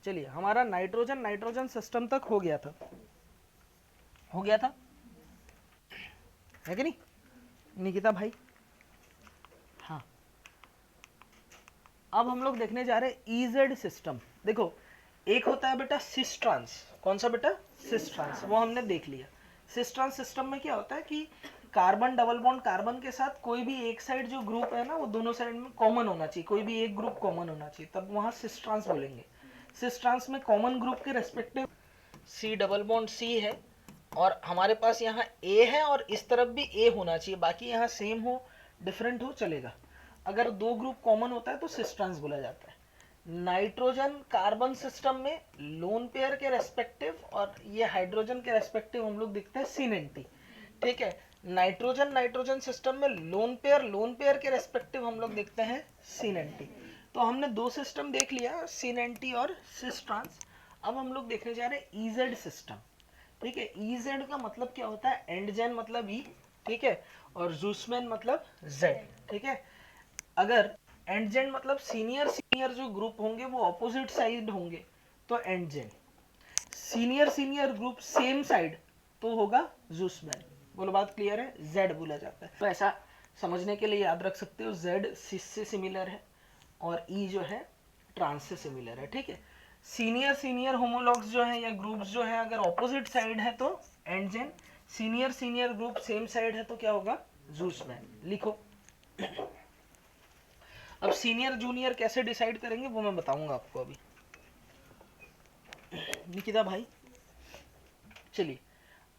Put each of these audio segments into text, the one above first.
चलिए, हमारा nitrogen nitrogen system तक हो गया था है कि नहीं निकिता भाई? हाँ, अब हम लोग देखने जा रहे हैं ईजेड सिस्टम। देखो, एक होता है बेटा सिस ट्रांस। कौन सा बेटा? सिस ट्रांस, वो हमने देख लिया। सिस ट्रांस सिस्टम में क्या होता है कि कार्बन डबल बॉन्ड कार्बन के साथ कोई भी एक साइड जो ग्रुप है ना, वो दोनों साइड में कॉमन होना चाहिए, कोई भी एक ग्रुप कॉमन होना चाहिए, तब वहां सिस ट्रांस बोलेंगे। सिस ट्रांस में कॉमन ग्रुप के respective C double bond C है, और हमारे पास यहाँ ए है, और इस तरफ भी ए होना चाहिए, बाकी यहाँ सेम हो डिफरेंट हो चलेगा। अगर दो ग्रुप कॉमन होता है तो सिस ट्रांस बोला जाता है। नाइट्रोजन कार्बन सिस्टम में लोन पेयर के रेस्पेक्टिव और ये हाइड्रोजन के रेस्पेक्टिव हम लोग देखते हैं सिन एन टी। ठीक है, नाइट्रोजन नाइट्रोजन सिस्टम में लोन पेयर के रेस्पेक्टिव हम लोग देखते हैं सिन एन टी। तो हमने दो सिस्टम देख लिया, सिन एन टी और सिस ट्रांस। अब हम लोग देखने जा रहे हैं ईजेड सिस्टम। ठीक है, ईजेड का मतलब क्या होता है? एंडजेन मतलब ई, ठीक है, और जूसमैन मतलब जेड। ठीक है, अगर एंडजेन मतलब सीनियर सीनियर जो ग्रुप होंगे वो ऑपोजिट साइड होंगे तो एंडजेन, senior senior group same side तो होगा जूसमैन। बोलो, बात क्लियर है? जेड बोला जाता है। तो ऐसा समझने के लिए याद रख सकते हो, जेड सिस से सिमिलर है और ई जो है ट्रांस से सिमिलर है। ठीक है, सीनियर सीनियर होमोलॉग्स जो है या ग्रुप्स जो है अगर ऑपोजिट साइड है तो एंडजेन, senior senior group same side है तो क्या होगा? जूसमैन। लिखो। अब सीनियर जूनियर कैसे डिसाइड करेंगे वो मैं बताऊंगा आपको अभी। निकिता भाई, चलिए,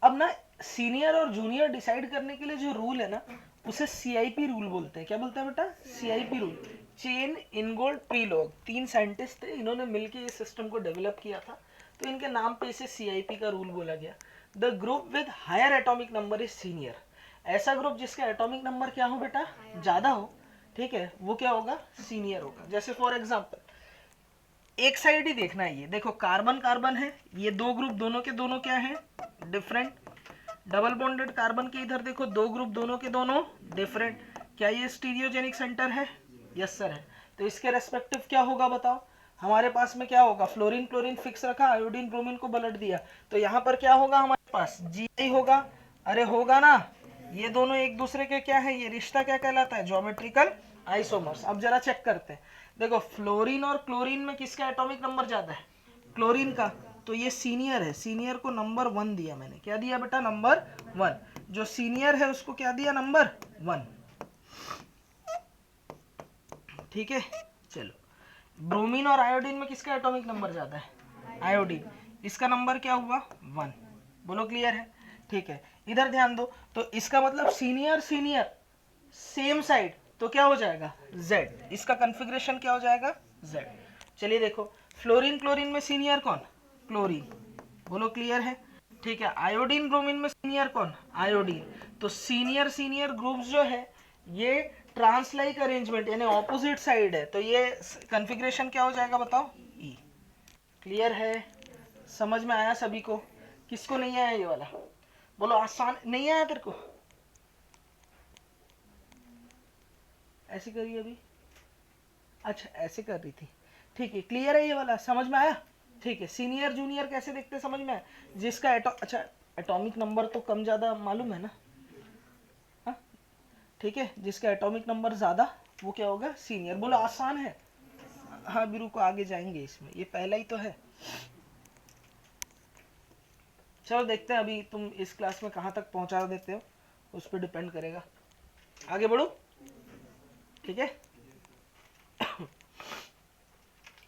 अब ना सीनियर और जूनियर डिसाइड करने के लिए जो रूल है ना, उसे सीआईपी रूल बोलते हैं। क्या बोलते हैं बेटा? CIP rule. चेन इनगोल्ड प्रीलॉग, 3 साइंटिस्ट थे, इन्होंने मिलकर इस सिस्टम को डेवलप किया था, तो इनके नाम पे इसे सीआईपी का रूल बोला गया। The group with higher atomic number is senior. ऐसा ग्रुप जिसका एटॉमिक नंबर क्या हो बेटा? ज्यादा हो, ठीक है, वो क्या होगा? सीनियर होगा। जैसे फॉर एग्जांपल, एक साइड ही देखना है, ये देखो कार्बन कार्बन है, ये दो ग्रुप दोनों के दोनों क्या है? डिफरेंट। डबल बॉन्डेड कार्बन के इधर देखो दो ग्रुप दोनों के दोनों डिफरेंट। क्या ये स्टीरियोजेनिक सेंटर है? यस सर है। तो इसके रेस्पेक्टिव क्या होगा बताओ? हमारे पास में क्या होगा? फ्लोरीन क्लोरीन फिक्स रखा, आयोडीन ब्रोमीन को पलट दिया, तो यहाँ पर क्या होगा? हमारे पास जी होगा। अरे होगा ना, ये दोनों एक दूसरे के क्या है? ये रिश्ता क्या कहलाता है? Geometrical isomers. अब जरा चेक करते हैं, देखो फ्लोरीन और क्लोरीन में किसका एटॉमिक नंबर ज्यादा है? क्लोरीन का, तो ये सीनियर है, सीनियर को नंबर 1 दिया मैंने। क्या दिया बेटा? नंबर 1। जो सीनियर है उसको क्या दिया? नंबर 1। ठीक है, चलो, ब्रोमीन और आयोडीन में किसका एटॉमिक नंबर ज्यादा है? आयोडीन, इसका नंबर क्या हुआ? 1। बोलो क्लियर है? ठीक है, इधर ध्यान दो, तो इसका मतलब सीनियर सीनियर सेम साइड तो क्या हो जाएगा? Z। इसका कॉन्फ़िगरेशन क्या हो जाएगा? Z। चलिए देखो, फ्लोरीन क्लोरीन में सीनियर कौन? क्लोरीन। बोलो क्लियर है? ठीक है, आयोडीन ब्रोमीन में सीनियर कौन? आयोडीन। तो सीनियर सीनियर ग्रुप्स जो है ये ट्रांसलाइक अरेंजमेंट यानी ऑपोजिट साइड है, तो ये कॉन्फ़िगरेशन क्या हो जाएगा बताओ? E। क्लियर है? समझ में आया सभी को? किसको नहीं आया ये वाला? बोलो, आसान नहीं आया तेरे को? ऐसे करिए अभी। अच्छा, ऐसे कर रही थी, ठीक है, क्लियर है ये वाला? समझ में आया? ठीक है, सीनियर जूनियर कैसे देखते समझ में आया? जिसका अच्छा एटॉमिक नंबर तो कम ज्यादा मालूम है ना? हाँ, ठीक है, जिसका एटॉमिक नंबर ज्यादा वो क्या होगा? सीनियर। बोलो, आसान है? हाँ बिरु को आगे जाएंगे इसमें, ये पहला ही तो है। चलो देखते हैं अभी तुम इस क्लास में कहाँ तक पहुंचा देते हो, उस पर डिपेंड करेगा। आगे बढ़ो, ठीक है।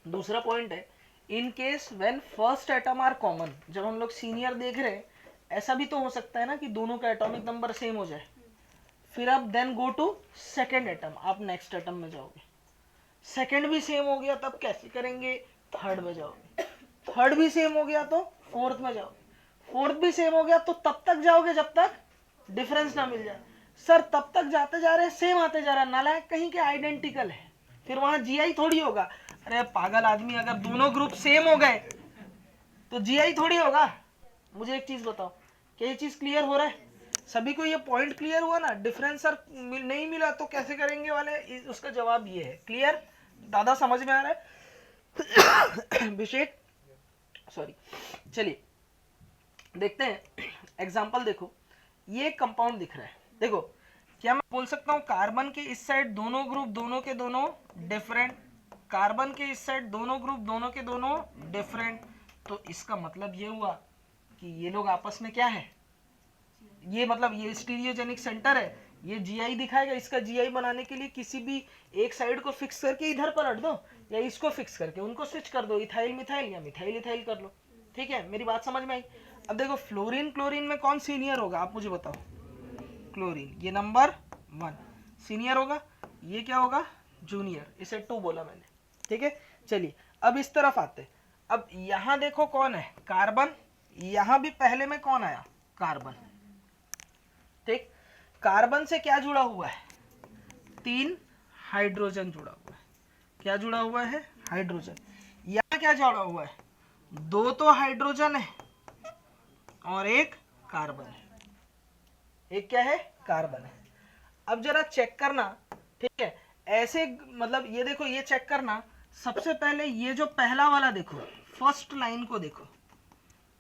दूसरा पॉइंट है, in case when first atom are common. जब हम लोग सीनियर देख रहे हैं, ऐसा भी तो हो सकता है ना कि दोनों का एटॉमिक नंबर सेम हो जाए, फिर आप then go to second atom, आप नेक्स्ट एटम में जाओगे। सेकेंड भी सेम हो गया तब कैसे करेंगे? थर्ड में जाओगे। थर्ड भी सेम हो गया तो फोर्थ में जाओगे। फोर्थ भी सेम हो गया तो तब तक जाओगे जब तक डिफरेंस ना मिल जाए। सर तब तक जाते जा रहे हैं, सेम आते जा रहा है, नालायक कहीं के आइडेंटिकल है, फिर वहां जीआई थोड़ी होगा। अरे पागल आदमी, अगर दोनों ग्रुप सेम हो गए तो जीआई थोड़ी होगा। मुझे एक चीज बताओ, क्या ये चीज क्लियर हो रहा है सभी को? ये पॉइंट क्लियर हुआ ना? डिफरेंस सर नहीं मिला तो कैसे करेंगे वाले, उसका जवाब ये है। क्लियर? दादा समझ में आ रहा है? अभिषेक सॉरी, चलिए देखते हैं एग्जांपल। देखो ये कंपाउंड दिख रहा है, देखो क्या मैं बोल सकता हूँ कार्बन के इस साइड दोनों ग्रुप दोनों के दोनों डिफरेंट, कार्बन के इस साइड दोनों ग्रुप दोनों के दोनों डिफरेंट, तो इसका मतलब ये हुआ कि ये लोग आपस में क्या है, ये मतलब ये स्टीरियोजेनिक सेंटर है, ये जीआई दिखाएगा। इसका जीआई बनाने के लिए किसी भी एक साइड को फिक्स करके इधर पलट दो, या इसको फिक्स करके उनको स्विच कर दो, इथाइल मिथाइल या मिथाइल इथाइल कर लो। ठीक है, मेरी बात समझ में आई। अब देखो फ्लोरीन क्लोरीन में कौन सीनियर होगा, आप मुझे बताओ। क्लोरीन ये नंबर 1 सीनियर होगा, ये क्या होगा जूनियर, इसे 2 बोला मैंने। ठीक है, चलिए अब इस तरफ आते। अब यहां देखो कौन है, कार्बन, यहां भी पहले में कौन आया, कार्बन। ठीक, कार्बन से क्या जुड़ा हुआ है, 3 हाइड्रोजन जुड़ा हुआ है। क्या जुड़ा हुआ है, हाइड्रोजन। यहां क्या जुड़ा हुआ है, 2 तो हाइड्रोजन है और 1 कार्बन है, एक क्या है, कार्बन है। अब जरा चेक करना, ठीक है, ऐसे मतलब ये देखो, ये चेक करना। सबसे पहले ये जो पहला वाला देखो, फर्स्ट लाइन को देखो,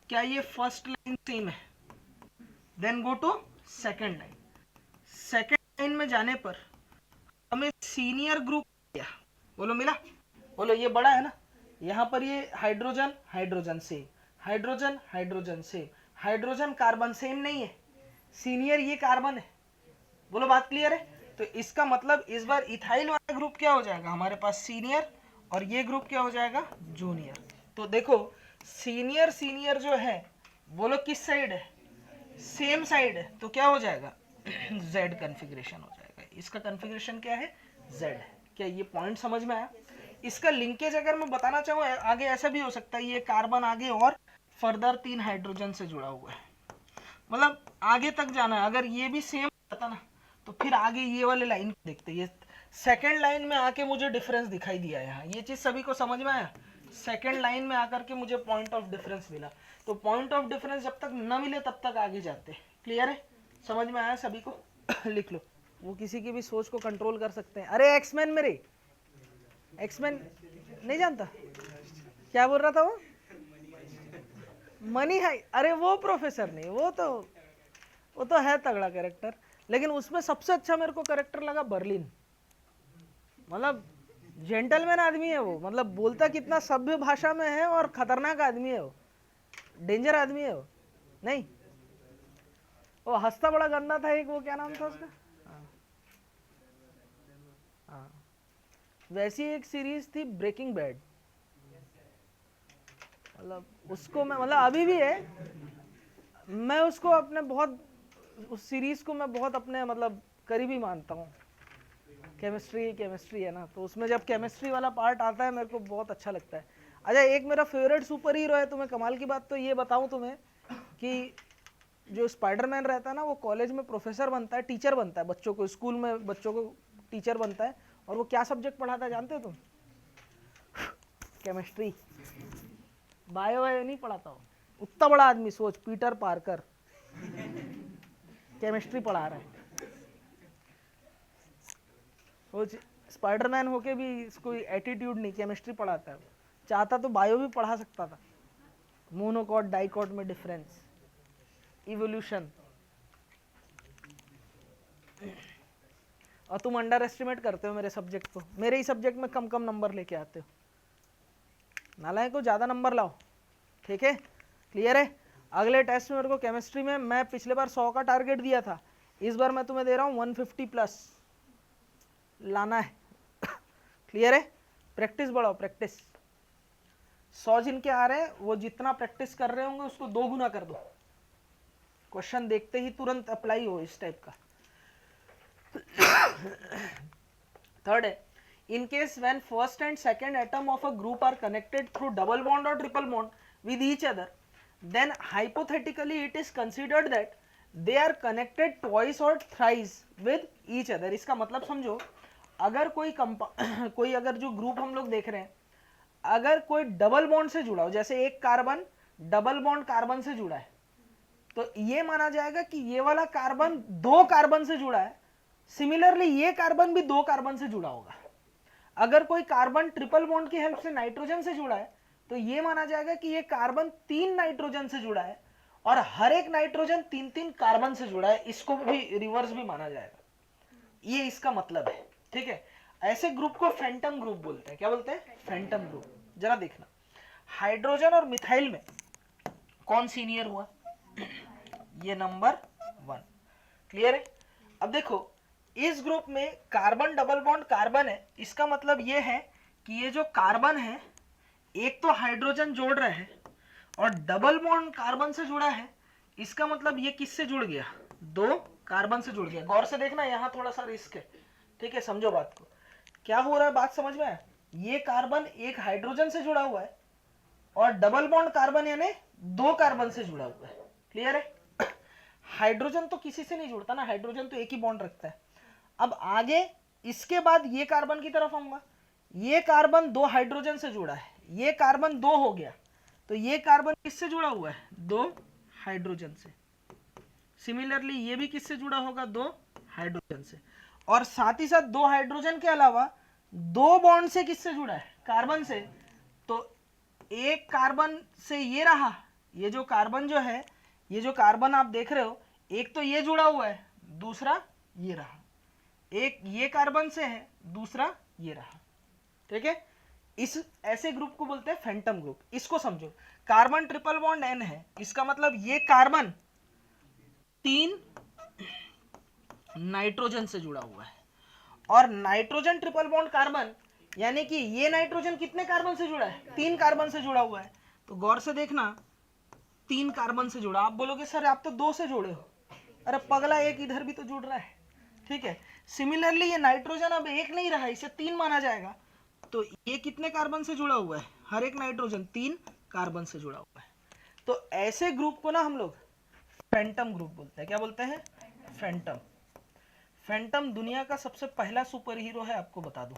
क्या ये फर्स्ट लाइन सेम है, then go to second line. Second line में जाने पर हमें सीनियर ग्रुप क्या, बोलो मिला, बोलो ये बड़ा है ना, यहां पर ये hydrogen hydrogen same, hydrogen hydrogen same, hydrogen carbon same नहीं है, सीनियर ये कार्बन है। बोलो बात क्लियर है। तो इसका मतलब इस बार इथाइल वाला ग्रुप क्या हो जाएगा हमारे पास, सीनियर, और ये ग्रुप क्या हो जाएगा, जूनियर। तो देखो सीनियर सीनियर जो है, बोलो किस साइड है, सेम साइड है, तो क्या हो जाएगा Z कन्फिग्रेशन हो जाएगा। इसका कन्फिग्रेशन क्या है, Z है। क्या ये पॉइंट समझ में आया। इसका लिंकेज अगर मैं बताना चाहूँ आगे ऐसा भी हो सकता है, ये कार्बन आगे और फर्दर 3 हाइड्रोजन से जुड़ा हुआ है, मतलब आगे तक जाना है। अगर ये भी सेम होता ना तो फिर आगे ये वाले लाइन देखते, ये सेकेंड लाइन में आके मुझे डिफरेंस दिखाई दिया यहाँ, ये चीज सभी को समझ में आया। सेकेंड लाइन में आकर के मुझे पॉइंट ऑफ डिफरेंस मिला, तो पॉइंट ऑफ डिफरेंस जब तक न मिले तब तक आगे जाते। क्लियर है, समझ में आया सभी को। लिख लो, वो किसी की भी सोच को कंट्रोल कर सकते हैं। अरे एक्समैन, मेरे एक्समैन नहीं जानता, क्या बोल रहा था वो, मनी है। अरे वो प्रोफेसर नहीं, वो तो है तगड़ा कैरेक्टर, लेकिन उसमें सबसे अच्छा मेरे को कैरेक्टर लगा बर्लिन। मतलब जेंटलमैन आदमी है वो, मतलब बोलता कितना सभ्य भाषा में है, और खतरनाक आदमी है वो, डेंजर आदमी है वो। नहीं, वो हंसता बड़ा गंदा था एक, वो क्या नाम था उसका, हाँ। वैसी एक सीरीज थी ब्रेकिंग बैड, मतलब उसको मैं, मतलब अभी भी है, मैं उसको अपने बहुत, उस सीरीज को मैं बहुत अपने मतलब करीबी मानता हूँ। केमिस्ट्री है ना, तो उसमें जब केमिस्ट्री वाला पार्ट आता है मेरे को बहुत अच्छा लगता है। अच्छा, एक मेरा फेवरेट सुपर हीरो है, तुम्हें कमाल की बात तो ये बताऊं तुम्हें कि जो स्पाइडरमैन रहता है ना, वो कॉलेज में प्रोफेसर बनता है, टीचर बनता है बच्चों को, स्कूल में बच्चों को टीचर बनता है, और वो क्या सब्जेक्ट पढ़ाता है जानते हो तुम, केमिस्ट्री। बायो वायो नहीं पढ़ाता हो, उतना बड़ा आदमी, सोच, पीटर पार्कर केमिस्ट्री पढ़ा रहा है। सोच, स्पाइडरमैन होके भी इसको एटीट्यूड नहीं, केमिस्ट्री पढ़ाता है। चाहता तो बायो भी पढ़ा सकता था, मोनोकॉट डाइकॉट में डिफरेंस, इवोल्यूशन। और तुम अंडर एस्टिमेट करते हो मेरे सब्जेक्ट को, मेरे ही सब्जेक्ट में कम कम नंबर लेके आते हो। नालायक को ज़्यादा नंबर लाओ, ठीक है, क्लियर है। अगले टेस्ट में मेरे को केमिस्ट्री में, मैं पिछले बार 100 का टारगेट दिया था, इस बार मैं तुम्हें दे रहा हूँ 150 प्लस लाना है। क्लियर है, प्रैक्टिस बढ़ाओ, प्रैक्टिस। 100 जिनके आ रहे हैं वो जितना प्रैक्टिस कर रहे होंगे उसको 2 गुना कर दो, क्वेश्चन देखते ही तुरंत अप्लाई हो इस टाइप का। थर्ड है, in case when first and second atom of a group are connected through double bond or triple bond with each other, then hypothetically it is considered that they are connected twice or thrice with each other। इसका मतलब समझो, अगर कोई कोई अगर जो group हम लोग देख रहे हैं, अगर कोई डबल बॉन्ड से जुड़ा हो, जैसे एक कार्बन डबल बॉन्ड कार्बन से जुड़ा है, तो ये माना जाएगा कि ये वाला कार्बन 2 कार्बन से जुड़ा है, सिमिलरली ये कार्बन भी 2 कार्बन से जुड़ा होगा। अगर कोई कार्बन ट्रिपल बॉन्ड की हेल्प से नाइट्रोजन से जुड़ा है, तो ये माना जाएगा कि ये कार्बन 3 नाइट्रोजन से जुड़ा है और हर एक नाइट्रोजन 3-3 कार्बन से जुड़ा है, इसको भी रिवर्स भी माना जाएगा। ये इसका मतलब है, ठीक है। ऐसे ग्रुप को फैंटम ग्रुप बोलते हैं। क्या बोलते हैं? Phantom group. जरा देखना, हाइड्रोजन और मिथाइल में कौन सीनियर हुआ? ये नंबर 1। क्लियर है? अब देखो, इस ग्रुप में कार्बन डबल बॉन्ड कार्बन है, इसका मतलब ये है कि ये जो कार्बन है एक तो हाइड्रोजन जोड़ रहा है और डबल बॉन्ड कार्बन से जुड़ा है, इसका मतलब ये किससे जुड़ गया? 2 कार्बन से जुड़ गया। गौर से देखना, यहाँ थोड़ा सा रिस्क है, ठीक है, समझो बात को। क्या हो रहा है, बात समझ में आया? ये कार्बन एक हाइड्रोजन से जुड़ा हुआ है और डबल बॉन्ड कार्बन यानी 2 कार्बन से जुड़ा हुआ है। क्लियर है? हाइड्रोजन तो किसी से नहीं जुड़ता ना, हाइड्रोजन तो एक ही बॉन्ड रखता है। अब आगे इसके बाद ये कार्बन की तरफ आऊंगा, ये कार्बन 2 हाइड्रोजन से जुड़ा है, ये कार्बन 2 हो गया, तो ये कार्बन किससे जुड़ा हुआ है? 2 हाइड्रोजन से। सिमिलरली ये भी किससे जुड़ा होगा? 2 हाइड्रोजन से। और साथ ही साथ 2 हाइड्रोजन के अलावा 2 बॉन्ड से किससे जुड़ा है? कार्बन से। तो एक कार्बन से ये रहा, ये जो कार्बन जो है, ये जो कार्बन आप देख रहे हो, एक तो ये जुड़ा हुआ है, दूसरा ये रहा। एक ये कार्बन से है, दूसरा ये रहा। ठीक है? इस ऐसे ग्रुप को बोलते हैं फैंटम ग्रुप। इसको समझो, कार्बन ट्रिपल बॉन्ड N है, इसका मतलब ये कार्बन 3 नाइट्रोजन से जुड़ा हुआ है और नाइट्रोजन ट्रिपल बॉन्ड कार्बन यानी कि ये नाइट्रोजन कितने कार्बन से जुड़ा है? 3 कार्बन से जुड़ा हुआ है। तो गौर से देखना, 3 कार्बन से जुड़ा। आप बोलोगे सर आप तो 2 से जुड़े हो। अरे पगला, एक इधर भी तो जुड़ रहा है। ठीक है, सिमिलरली ये नाइट्रोजन अब एक नहीं रहा, इसे 3 माना जाएगा। तो ये कितने कार्बन से जुड़ा हुआ है? हर एक नाइट्रोजन 3 कार्बन से जुड़ा हुआ है। तो ऐसे ग्रुप को ना हम लोग फैंटम ग्रुप बोलते हैं। क्या बोलते हैं? फैंटम। फैंटम दुनिया का सबसे पहला सुपर हीरो है, आपको बता दूं।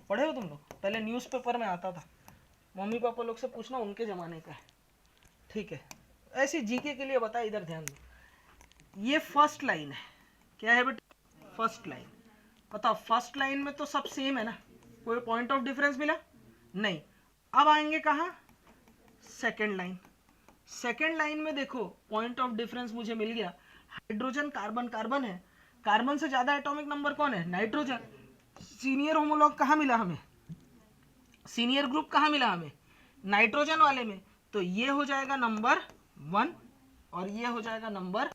पढ़े हो तुम लोग? पहले न्यूज़पेपर में आता था, मम्मी पापा लोग से पूछना, उनके जमाने का है। ठीक है, ऐसी जीके के लिए बता, इधर ध्यान दो। ये फर्स्ट लाइन है। क्या है बेटा? First line. बताओ, फर्स्ट लाइन में तो सब सेम है ना, कोई पॉइंट ऑफ डिफरेंस मिला नहीं। अब आएंगे कहाँ? Second line. सेकेंड लाइन में देखो पॉइंट ऑफ डिफरेंस मुझे मिल गया। हाइड्रोजन कार्बन कार्बन है, कार्बन से ज्यादा एटॉमिक नंबर कौन है? नाइट्रोजन। सीनियर होमोलॉग कहाँ मिला हमें? सीनियर ग्रुप कहाँ मिला हमें? नाइट्रोजन वाले में। तो ये हो जाएगा नंबर 1 और ये हो जाएगा नंबर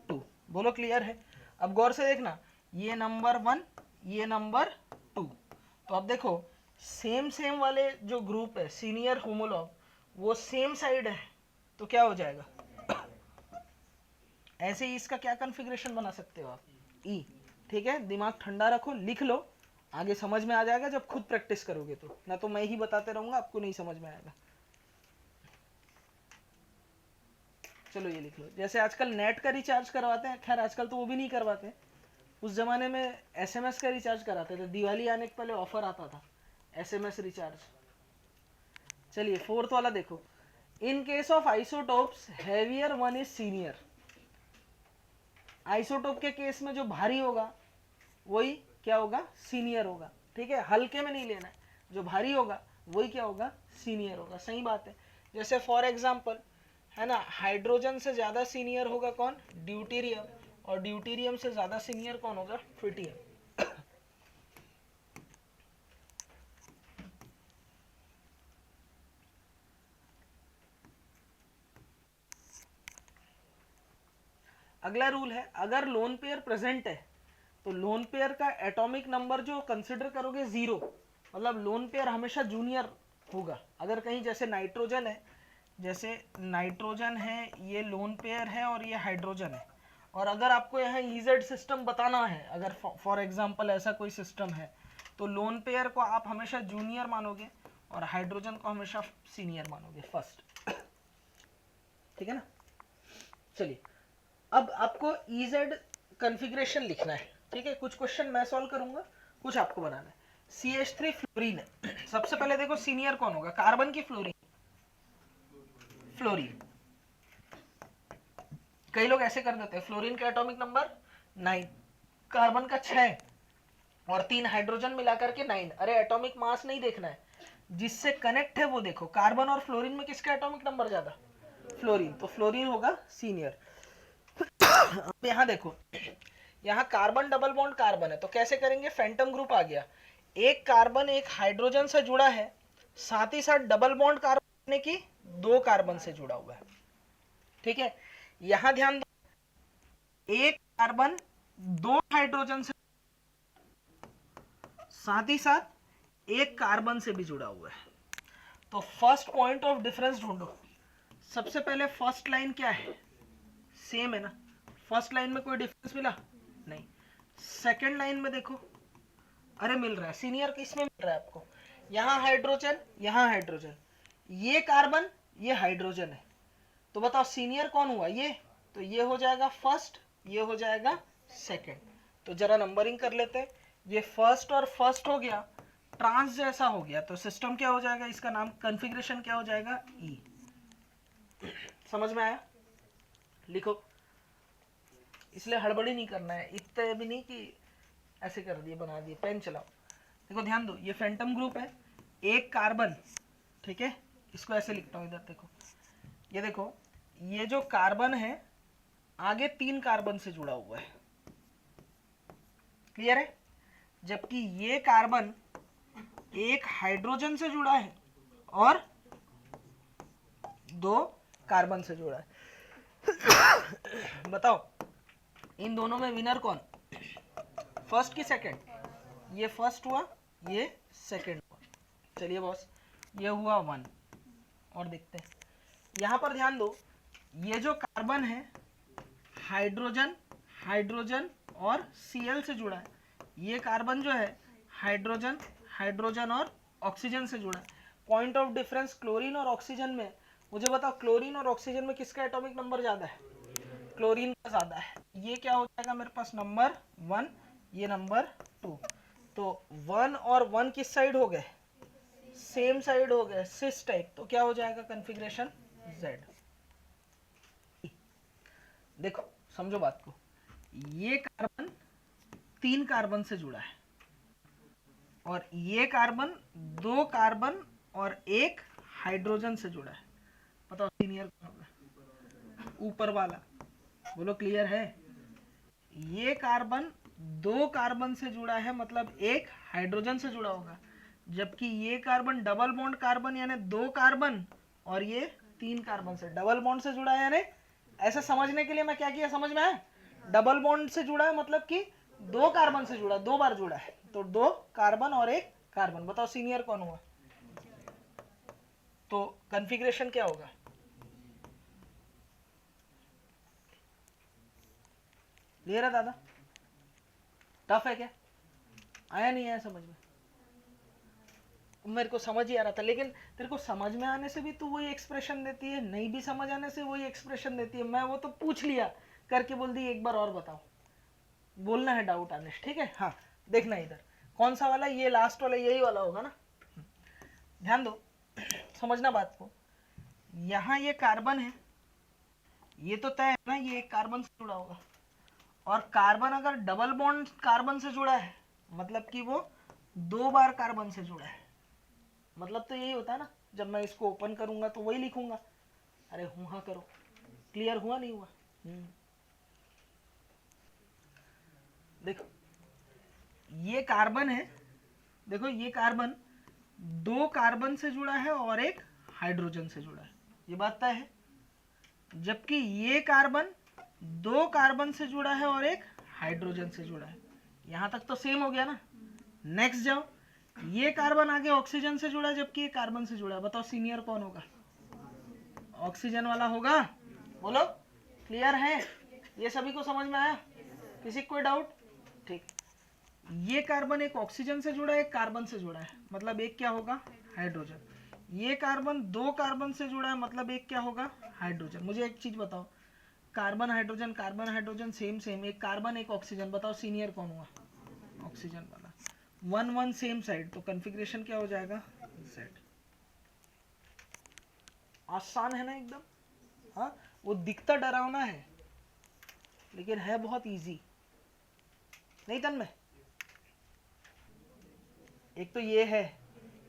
2। बोलो क्लियर है? अब गौर से देखना, ये नंबर 1, ये नंबर 2। तो अब देखो, सेम सेम वाले जो ग्रुप है सीनियर होमोलॉग, वो सेम साइड है, तो क्या हो जाएगा? ऐसे ही इसका क्या कॉन्फ़िगरेशन बना सकते हो आप? ई। ठीक है, दिमाग ठंडा रखो, लिख लो, आगे समझ में आ जाएगा जब खुद प्रैक्टिस करोगे। तो ना तो मैं ही बताते रहूंगा, आपको नहीं समझ में आएगा। चलो ये लिख लो। जैसे आजकल नेट का रिचार्ज करवाते हैं, खैर आजकल तो वो भी नहीं करवाते, उस जमाने में SMS का रिचार्ज कराते थे। दिवाली आने के पहले ऑफर आता था SMS रिचार्ज। चलिए 4th वाला देखो। In case of isotopes heavier one is senior. Isotope के केस में जो भारी होगा वही क्या होगा? सीनियर होगा। ठीक है, हल्के में नहीं लेना है, जो भारी होगा वही क्या होगा? सीनियर होगा। सही बात है। जैसे फॉर एग्जांपल है ना, हाइड्रोजन से ज्यादा सीनियर होगा कौन? ड्यूटेरियम। और ड्यूटेरियम से ज्यादा सीनियर कौन होगा? ट्रिटियम। अगला रूल है, अगर लोन पेयर प्रेजेंट है तो लोन पेयर का एटॉमिक नंबर जो कंसिडर करोगे 0, मतलब लोन पेयर हमेशा जूनियर होगा। अगर कहीं जैसे नाइट्रोजन है, जैसे नाइट्रोजन है, ये लोन पेयर है और ये हाइड्रोजन है, और अगर आपको यहाँ ईजेड सिस्टम बताना है, अगर फॉर एग्जांपल ऐसा कोई सिस्टम है, तो लोन पेयर को आप हमेशा जूनियर मानोगे और हाइड्रोजन को हमेशा सीनियर मानोगे, फर्स्ट। ठीक है ना? चलिए, अब आपको EZ कॉन्फ़िगरेशन लिखना है। ठीक है, कुछ क्वेश्चन मैं सॉल्व करूंगा, कुछ आपको बनाना है। CH3 फ्लोरीन है। सबसे पहले देखो सीनियर कौन होगा? कार्बन की फ्लोरीन। फ्लोरीन। कई लोग ऐसे कर देते हैं, फ्लोरीन का एटॉमिक नंबर 9, कार्बन का 6 और 3 हाइड्रोजन मिलाकर के 9। अरे एटॉमिक मास नहीं देखना है, जिससे कनेक्ट है वो देखो, कार्बन और फ्लोरीन में किसका एटॉमिक नंबर ज्यादा? फ्लोरीन, तो फ्लोरीन होगा सीनियर। अब यहाँ देखो, यहाँ कार्बन डबल बॉन्ड कार्बन है, तो कैसे करेंगे? फैंटम ग्रुप आ गया, एक कार्बन एक हाइड्रोजन से जुड़ा है, साथ ही साथ डबल बॉन्ड कार्बन की 2 कार्बन से जुड़ा हुआ है। ठीक है, यहां ध्यान दो, एक कार्बन 2 हाइड्रोजन से, साथ ही साथ एक कार्बन से भी जुड़ा हुआ है। तो फर्स्ट पॉइंट ऑफ डिफरेंस ढूंढो। सबसे पहले फर्स्ट लाइन क्या है? सेम है ना, फर्स्ट लाइन में कोई डिफरेंस मिला नहीं। सेकंड लाइन में देखो, अरे मिल रहा है, सीनियर किसमें मिल रहा है आपको? यहाँ हाइड्रोजन, यहाँ हाइड्रोजन, ये कार्बन, ये हाइड्रोजन है, तो बताओ सीनियर कौन हुआ? ये, तो ये हो जाएगा फर्स्ट, ये हो जाएगा सेकंड। तो जरा नंबरिंग कर लेते हैं, ये फर्स्ट और फर्स्ट हो गया, ट्रांस जैसा हो गया, तो सिस्टम क्या हो जाएगा? इसका नाम, कॉन्फ़िगरेशन क्या हो जाएगा? ई। समझ में आया? लिखो, इसलिए हड़बड़ी नहीं करना है, इतने भी नहीं कि ऐसे कर दिए बना दिए, पेन चलाओ। देखो ध्यान दो, ये फैंटम ग्रुप है, एक कार्बन, ठीक है, इसको ऐसे लिखता हूँ इधर देखो, ये देखो, ये जो कार्बन है आगे 3 कार्बन से जुड़ा हुआ है, क्लियर है? जबकि ये कार्बन एक हाइड्रोजन से जुड़ा है और 2 कार्बन से जुड़ा है। बताओ इन दोनों में विनर कौन? फर्स्ट की सेकंड? ये फर्स्ट हुआ, ये सेकंड हुआ। चलिए बॉस, ये हुआ 1। और देखते हैं, यहां पर ध्यान दो, ये जो कार्बन है हाइड्रोजन, हाइड्रोजन और Cl से जुड़ा है, ये कार्बन जो है हाइड्रोजन, हाइड्रोजन और ऑक्सीजन से जुड़ा है। पॉइंट ऑफ डिफरेंस क्लोरीन और ऑक्सीजन में, मुझे बताओ क्लोरीन और ऑक्सीजन में किसका एटॉमिक नंबर ज्यादा है? क्लोरीन का ज्यादा है। ये क्या हो जाएगा मेरे पास? नंबर 1, ये नंबर 2। तो 1 और 1 किस साइड हो गए? सेम साइड हो गए, सिस टाइप, तो क्या हो जाएगा? Configuration Z। देखो समझो बात को, ये कार्बन 3 कार्बन से जुड़ा है और ये कार्बन 2 कार्बन और 1 हाइड्रोजन से जुड़ा है। बताओ सीनियर कौन होगा? ऊपर वाला, बोलो क्लियर है? ये कार्बन 2 कार्बन से जुड़ा है, मतलब 1 हाइड्रोजन से जुड़ा होगा, जबकि ये कार्बन डबल बॉन्ड कार्बन यानी 2 कार्बन और ये 3 कार्बन से, डबल बॉन्ड से जुड़ा है। यानी ऐसे समझने के लिए मैं क्या किया, समझ में आया? डबल बॉन्ड से जुड़ा है मतलब कि 2 कार्बन से जुड़ा, 2 बार जुड़ा है, तो 2 कार्बन और 1 कार्बन। बताओ सीनियर कौन हुआ? तो कॉन्फ़िगरेशन क्या होगा? क्लियर है दादा? टफ है क्या? आया नहीं आया समझ में? मेरे को समझ ही आ रहा था, लेकिन तेरे को समझ में आने से भी तू वही एक्सप्रेशन देती है, नहीं भी समझ आने से वही एक्सप्रेशन देती है। मैं वो तो पूछ लिया करके बोल दी एक बार और बताओ, बोलना है डाउट आने, ठीक है? हाँ देखना इधर, कौन सा वाला? ये लास्ट वाला, यही वाला होगा ना? ध्यान दो, समझना बात को। यहाँ ये कार्बन है, ये तो तय है ना, ये एक कार्बन से जुड़ा होगा, और कार्बन अगर डबल बॉन्ड कार्बन से जुड़ा है मतलब कि वो 2 बार कार्बन से जुड़ा है। मतलब तो यही होता है ना, जब मैं इसको ओपन करूंगा तो वही लिखूंगा। अरे हाँ करो, क्लियर हुआ नहीं हुआ? देखो ये कार्बन है, देखो ये कार्बन 2 कार्बन से जुड़ा है और 1 हाइड्रोजन से जुड़ा है, ये बात तय है। जबकि ये कार्बन 2 कार्बन से जुड़ा है और 1 हाइड्रोजन से जुड़ा है। यहां तक तो सेम हो गया ना? नेक्स्ट जाओ, ये कार्बन आगे ऑक्सीजन से जुड़ा है जबकि ये कार्बन से जुड़ा है। बताओ सीनियर कौन होगा? ऑक्सीजन वाला होगा। बोलो क्लियर है? ये सभी को समझ में आया? किसी को कोई डाउट? ठीक, ये कार्बन एक ऑक्सीजन से जुड़ा है, एक कार्बन से जुड़ा है, मतलब एक क्या होगा? हाइड्रोजन। ये कार्बन 2 कार्बन से जुड़ा है, मतलब एक क्या होगा? हाइड्रोजन। मुझे एक चीज बताओ, कार्बन हाइड्रोजन सेम सेम, एक कार्बन एक ऑक्सीजन, बताओ सीनियर कौन हुआ? ऑक्सीजन वाला। 1 1 सेम साइड, तो कॉन्फ़िगरेशन क्या हो जाएगा? Z। आसान है ना एकदम? हाँ, वो दिखता डरावना है लेकिन है बहुत इजी, नहीं तन में? एक तो ये है,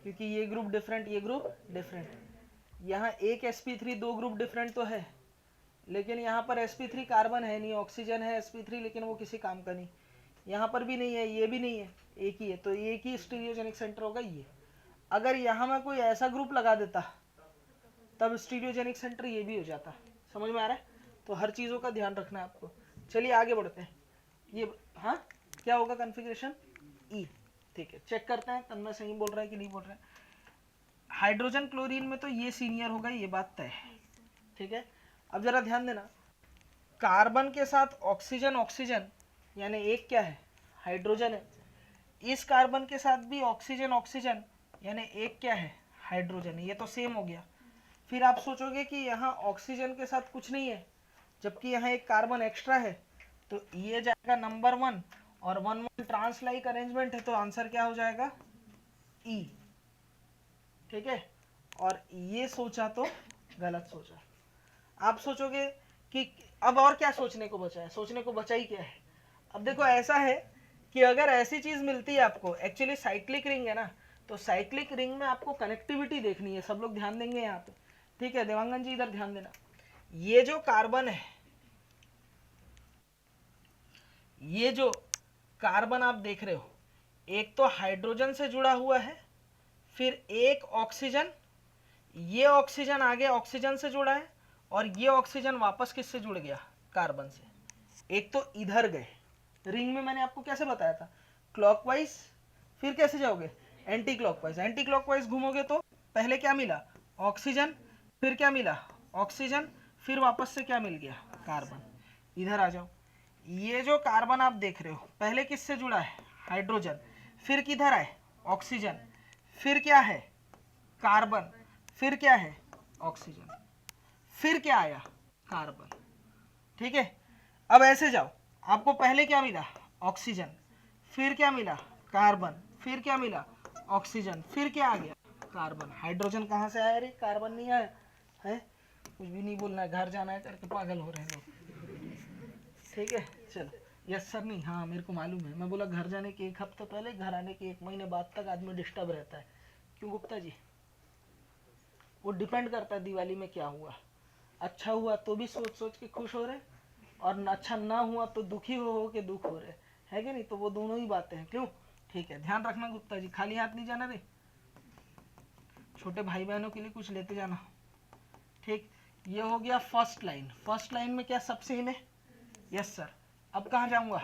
क्योंकि ये ग्रुप डिफरेंट, ये ग्रुप डिफरेंट। यहाँ एक sp3 दो ग्रुप डिफरेंट तो है, लेकिन यहाँ पर sp3 कार्बन है नहीं, ऑक्सीजन है sp3, लेकिन वो किसी काम का नहीं। यहाँ पर भी नहीं है, ये भी नहीं है, एक ही है, तो एक ही स्टीरियोजेनिक सेंटर होगा ये। अगर यहाँ मैं कोई ऐसा ग्रुप लगा देता तब स्टीरियोजेनिक सेंटर ये भी हो जाता। समझ में आ रहा है? तो हर चीज़ों का ध्यान रखना है आपको। चलिए आगे बढ़ते हैं। ये हाँ क्या होगा कन्फिग्रेशन? ई। ठीक है, चेक करते हैं तन्मय सही बोल रहा है कि नहीं बोल रहा है। हाइड्रोजन क्लोरीन में तो ये सीनियर होगा, ये बात तय है। ठीक है, अब जरा ध्यान देना, कार्बन के साथ ऑक्सीजन ऑक्सीजन यानी एक क्या है? हाइड्रोजन है। इस कार्बन के साथ भी ऑक्सीजन ऑक्सीजन यानी एक क्या है? हाइड्रोजन है। ये तो सेम हो गया। फिर आप सोचोगे कि यहाँ ऑक्सीजन के साथ कुछ नहीं है, जबकि यहाँ एक कार्बन एक्स्ट्रा है, तो ये जाएगा नंबर 1 और 1 ट्रांसलाइक अरेंजमेंट है, तो आंसर क्या हो जाएगा? ई। ठीक है, और ये सोचा तो गलत सोचा। आप सोचोगे कि अब और क्या सोचने को बचा है? सोचने को बचा ही क्या है? अब देखो ऐसा है कि अगर ऐसी चीज मिलती है आपको, एक्चुअली साइक्लिक रिंग है ना, तो साइक्लिक रिंग में आपको कनेक्टिविटी देखनी है। सब लोग ध्यान देंगे यहाँ पे। ठीक है, देवांगन जी इधर ध्यान देना। ये जो कार्बन है, ये जो कार्बन आप देख रहे हो, एक तो हाइड्रोजन से जुड़ा हुआ है, फिर एक ऑक्सीजन, ये ऑक्सीजन आगे ऑक्सीजन से जुड़ा है, और ये ऑक्सीजन वापस किससे जुड़ गया? कार्बन से। एक तो इधर गए रिंग में, मैंने आपको कैसे बताया था? क्लॉकवाइज, फिर कैसे जाओगे? Anti clockwise. एंटी क्लॉकवाइज घूमोगे तो पहले क्या मिला? ऑक्सीजन, फिर क्या मिला? ऑक्सीजन, फिर वापस से क्या मिल गया? कार्बन। इधर आ जाओ, ये जो कार्बन आप देख रहे हो पहले किससे जुड़ा है? हाइड्रोजन, फिर किधर आए? ऑक्सीजन, फिर क्या है? कार्बन, फिर क्या है? ऑक्सीजन, फिर क्या आया? कार्बन। ठीक है, अब ऐसे जाओ, आपको पहले क्या मिला? ऑक्सीजन, फिर क्या मिला? कार्बन, फिर क्या मिला? ऑक्सीजन, फिर क्या आ गया? कार्बन। हाइड्रोजन कहाँ से आया रे? कार्बन नहीं आया है? कुछ भी नहीं बोलना है, घर जाना है करके पागल हो रहे हैं लोग। ठीक है, चलो। यस सर, नहीं, हाँ मेरे को मालूम है। मैं बोला घर जाने के 1 हफ्ते पहले, घर आने के 1 महीने बाद तक आदमी डिस्टर्ब रहता है। क्यों गुप्ता जी? वो डिपेंड करता है दिवाली में क्या हुआ। अच्छा हुआ तो भी सोच सोच के खुश हो रहे, और अच्छा ना हुआ तो दुखी हो के दुख हो रहे, है कि नहीं? तो वो दोनों ही बातें हैं। क्यों? ठीक है, ध्यान रखना गुप्ता जी, खाली हाथ नहीं जाना रे, छोटे भाई बहनों के लिए कुछ लेते जाना। ठीक, ये हो गया फर्स्ट लाइन। फर्स्ट लाइन में क्या सब सेम है? Yes sir. अब कहाँ जाऊंगा?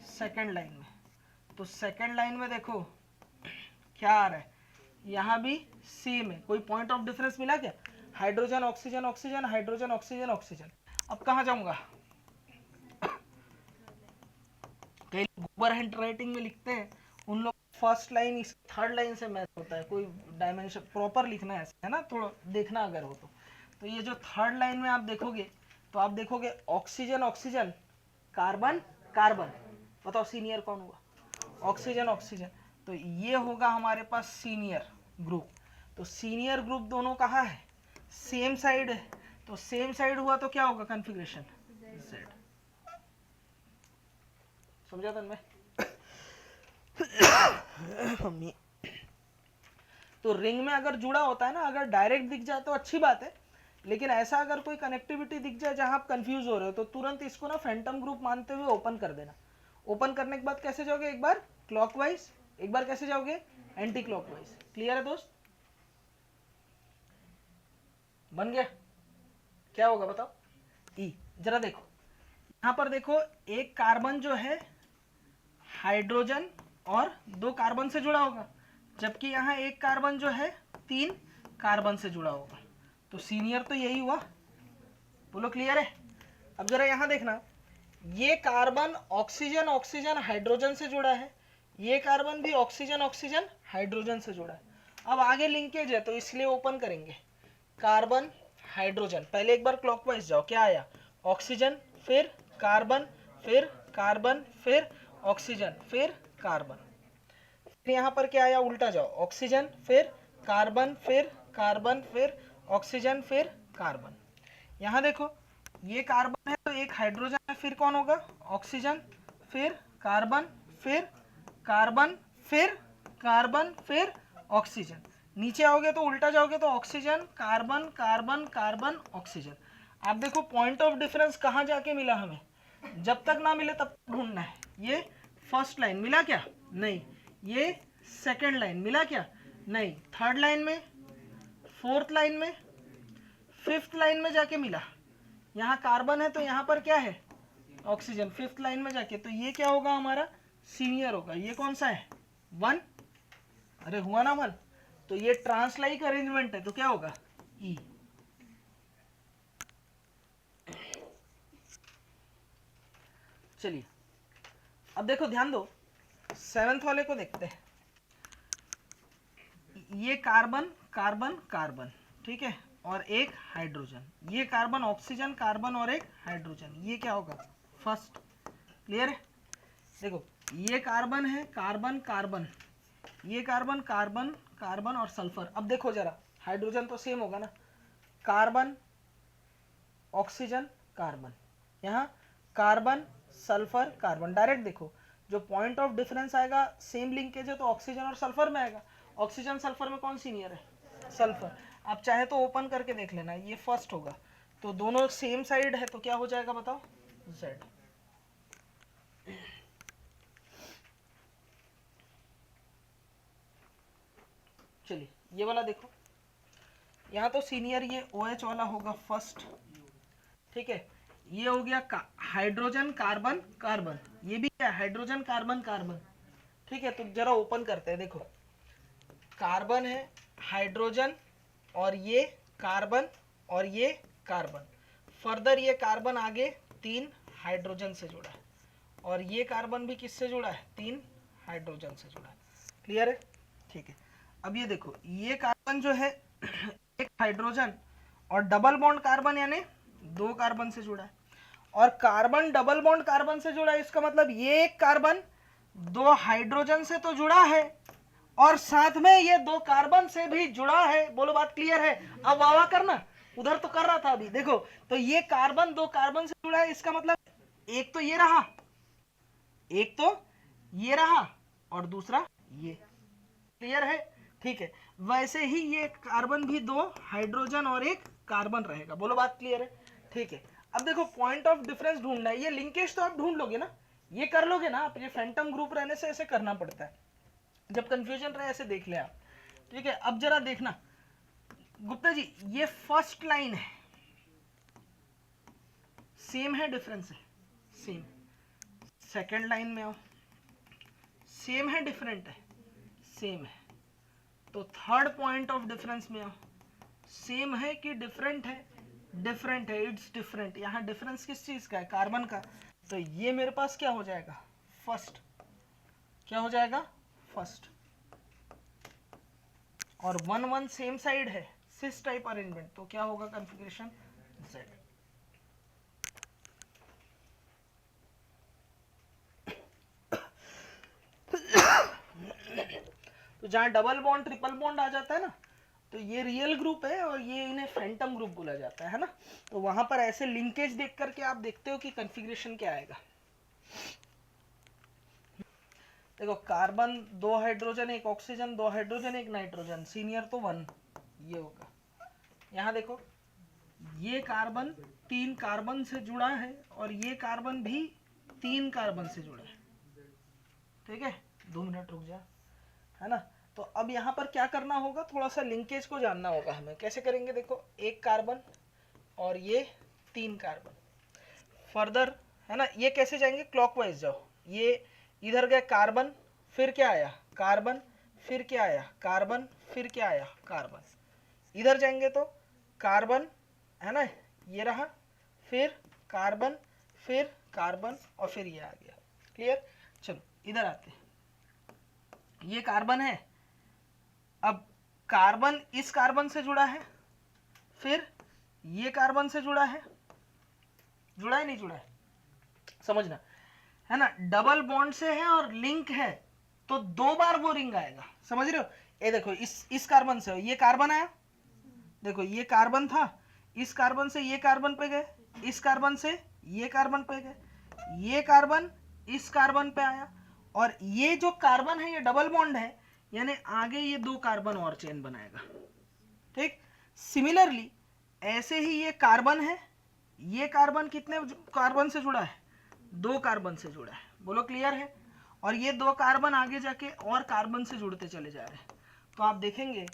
सेकंड लाइन में। तो सेकंड लाइन में देखो क्या आ रहा है, यहाँ भी सेम है। कोई पॉइंट ऑफ डिफरेंस मिला क्या? Hydrogen oxygen oxygen, hydrogen oxygen oxygen. अब कहाँ जाऊंगा? कई ओवर हैंड राइटिंग में लिखते हैं, उन लोग फर्स्ट लाइन इस थर्ड लाइन से मैच होता है। कोई डायमेंशन प्रॉपर लिखना है, है ना, थोड़ा देखना अगर हो तो ये जो थर्ड लाइन में आप देखोगे, तो आप देखोगे ऑक्सीजन ऑक्सीजन, कार्बन कार्बन। बताओ सीनियर कौन हुआ? Oxygen oxygen. तो ये होगा हमारे पास सीनियर ग्रुप। तो सीनियर ग्रुप दोनों कहाँ है? सेम साइड है। तो सेम साइड हुआ तो क्या होगा कॉन्फ़िगरेशन? Z। समझा तन्मय? मम्मी, तो रिंग में अगर जुड़ा होता है ना, अगर डायरेक्ट दिख जाए तो अच्छी बात है, लेकिन ऐसा अगर कोई कनेक्टिविटी दिख जाए जहां आप कंफ्यूज हो रहे हो, तो तुरंत इसको ना फैंटम ग्रुप मानते हुए ओपन कर देना। ओपन करने के बाद कैसे जाओगे? एक बार क्लॉकवाइज, एक बार कैसे जाओगे? Anti clockwise. क्लियर है दोस्त? बन गया? क्या होगा बताओ? ई। जरा देखो, यहां पर देखो, एक कार्बन जो है हाइड्रोजन और 2 कार्बन से जुड़ा होगा, जबकि यहाँ एक कार्बन जो है 3 कार्बन से जुड़ा होगा। तो सीनियर तो यही हुआ। बोलो क्लियर है? अब जरा यहाँ देखना, ये कार्बन ऑक्सीजन ऑक्सीजन हाइड्रोजन से जुड़ा है, ये कार्बन भी ऑक्सीजन ऑक्सीजन हाइड्रोजन से जुड़ा है। अब आगे लिंकेज है तो इसलिए ओपन करेंगे। कार्बन हाइड्रोजन, पहले एक बार क्लॉकवाइज जाओ, क्या आया? ऑक्सीजन, फिर कार्बन, फिर कार्बन, फिर ऑक्सीजन, फिर कार्बन। फिर यहाँ पर क्या आया? उल्टा जाओ, ऑक्सीजन, फिर कार्बन, फिर कार्बन, फिर ऑक्सीजन, फिर कार्बन। यहाँ देखो, ये कार्बन है तो एक हाइड्रोजन है, फिर कौन होगा? ऑक्सीजन, फिर कार्बन, फिर कार्बन, फिर कार्बन, फिर ऑक्सीजन, नीचे आओगे तो उल्टा जाओगे तो oxygen carbon carbon carbon oxygen. आप देखो पॉइंट ऑफ डिफरेंस कहाँ जाके मिला हमें, जब तक ना मिले तब तक ढूंढना है। ये फर्स्ट लाइन मिला क्या, नहीं। ये सेकंड लाइन मिला क्या, नहीं। थर्ड लाइन में, फोर्थ लाइन में, फिफ्थ लाइन में जाके मिला। यहाँ कार्बन है तो यहाँ पर क्या है, ऑक्सीजन। फिफ्थ लाइन में जाके तो ये क्या होगा, हमारा सीनियर होगा। ये कौन सा है, 1, अरे हुआ ना 1। तो ये ट्रांसलाइक अरेंजमेंट है तो क्या होगा, ई। चलिए अब देखो ध्यान दो, 7th वाले को देखते हैं। ये कार्बन कार्बन कार्बन, ठीक है, और एक हाइड्रोजन। ये कार्बन ऑक्सीजन कार्बन और एक हाइड्रोजन, ये क्या होगा, फर्स्ट। क्लियर है। देखो ये कार्बन है, कार्बन कार्बन, ये कार्बन कार्बन कार्बन और सल्फर। अब देखो जरा, हाइड्रोजन तो सेम होगा ना, कार्बन ऑक्सीजन कार्बन, यहाँ कार्बन सल्फर कार्बन। डायरेक्ट देखो जो पॉइंट ऑफ डिफरेंस आएगा, सेम लिंकेज है तो ऑक्सीजन और सल्फर में आएगा। ऑक्सीजन सल्फर में कौन सीनियर है, सल्फर। आप चाहे तो ओपन करके देख लेना, ये फर्स्ट होगा तो दोनों सेम साइड है तो क्या हो जाएगा बताओ, Z। चलिए ये वाला देखो, यहाँ तो सीनियर ये OH वाला होगा फर्स्ट, ठीक है। ये हो गया हाइड्रोजन कार्बन कार्बन, ये भी है हाइड्रोजन कार्बन कार्बन, ठीक है। तो जरा ओपन करते हैं, देखो कार्बन है, हाइड्रोजन और ये कार्बन और ये कार्बन। फर्दर ये कार्बन आगे 3 हाइड्रोजन से जुड़ा है और ये कार्बन भी किससे जुड़ा है, 3 हाइड्रोजन से जुड़ा है। क्लियर है, ठीक है। अब ये देखो, ये कार्बन जो है एक हाइड्रोजन और डबल बॉन्ड कार्बन यानी 2 कार्बन से जुड़ा है, और कार्बन डबल बॉन्ड कार्बन से जुड़ा है। इसका मतलब ये एक कार्बन 2 हाइड्रोजन से तो जुड़ा है और साथ में ये 2 कार्बन से भी जुड़ा है। बोलो बात क्लियर है। अब वाह करना, उधर तो कर रहा था अभी। देखो तो ये कार्बन 2 कार्बन से जुड़ा है, इसका मतलब एक तो ये रहा, एक तो ये रहा और दूसरा ये। क्लियर है, ठीक है। वैसे ही ये कार्बन भी 2 हाइड्रोजन और एक कार्बन रहेगा। बोलो बात क्लियर है, ठीक है। अब देखो पॉइंट ऑफ डिफरेंस ढूंढना है। ये लिंकेज तो आप ढूंढ लोगे ना, ये कर लोगे ना आप। ये फैंटम ग्रुप रहने से ऐसे करना पड़ता है, जब कंफ्यूजन रहे ऐसे देख ले आप, ठीक है। अब जरा देखना गुप्ता जी, ये फर्स्ट लाइन है, सेम है डिफरेंस है, सेम। सेकंड लाइन में आओ, सेम है डिफरेंट है, सेम है। तो थर्ड पॉइंट ऑफ डिफरेंस में आओ, सेम है कि डिफरेंट है, डिफरेंट है, इट्स डिफरेंट। यहाँ डिफरेंस किस चीज का है, कार्बन का। तो ये मेरे पास क्या हो जाएगा, फर्स्ट। क्या हो जाएगा, फर्स्ट। और 1 1 सेम साइड है, सिस टाइप अरेंजमेंट, तो क्या होगा कॉन्फ़िगरेशन, Z। तो जहां डबल बॉन्ड ट्रिपल बॉन्ड आ जाता है ना, तो ये रियल ग्रुप है और ये इन्हें फैंटम ग्रुप बोला जाता है ना। तो वहां पर ऐसे लिंकेज देख करके आप देखते हो कि कॉन्फ़िगरेशन क्या आएगा। देखो carbon 2 hydrogen 1 oxygen, 2 hydrogen 1 nitrogen, senior तो 1 ये होगा। यहाँ देखो ये कार्बन 3 कार्बन से जुड़ा है और ये कार्बन भी 3 कार्बन से जुड़ा है, ठीक है। 2 मिनट रुक जा, है ना। तो अब यहाँ पर क्या करना होगा, थोड़ा सा लिंकेज को जानना होगा हमें। कैसे करेंगे, देखो 1 कार्बन और ये 3 कार्बन। फर्दर है ना, ये कैसे जाएंगे, क्लॉकवाइज जाओ। ये इधर गए कार्बन, फिर क्या आया, कार्बन, फिर क्या आया, कार्बन, फिर क्या आया, कार्बन। इधर जाएंगे तो कार्बन, है ना, ये रहा, फिर कार्बन, फिर कार्बन और फिर ये आ गया। क्लियर। चलो इधर आते हैं, ये कार्बन है। अब कार्बन इस कार्बन से जुड़ा है, फिर ये कार्बन से जुड़ा है, जुड़ा है नहीं जुड़ा है, समझना, है ना। डबल बॉन्ड से है और लिंक है तो 2 बार वो रिंग आएगा, समझ रहे हो। ये देखो इस कार्बन से ये कार्बन आया, देखो ये कार्बन था, इस कार्बन से ये कार्बन पे गए, इस कार्बन से ये कार्बन पे गए, ये कार्बन इस कार्बन पे आया, और ये जो कार्बन है ये डबल बॉन्ड है, यानी आगे ये 2 कार्बन और चेन बनाएगा, ठीक। सिमिलरली ऐसे ही ये कार्बन है, ये कार्बन कितने कार्बन से जुड़ा है, 2 कार्बन से जुड़ा है, बोलो क्लियर है। और ये 2 कार्बन आगे जाके और कार्बन से जुड़ते चले जा रहे हैं। तो आप देखेंगे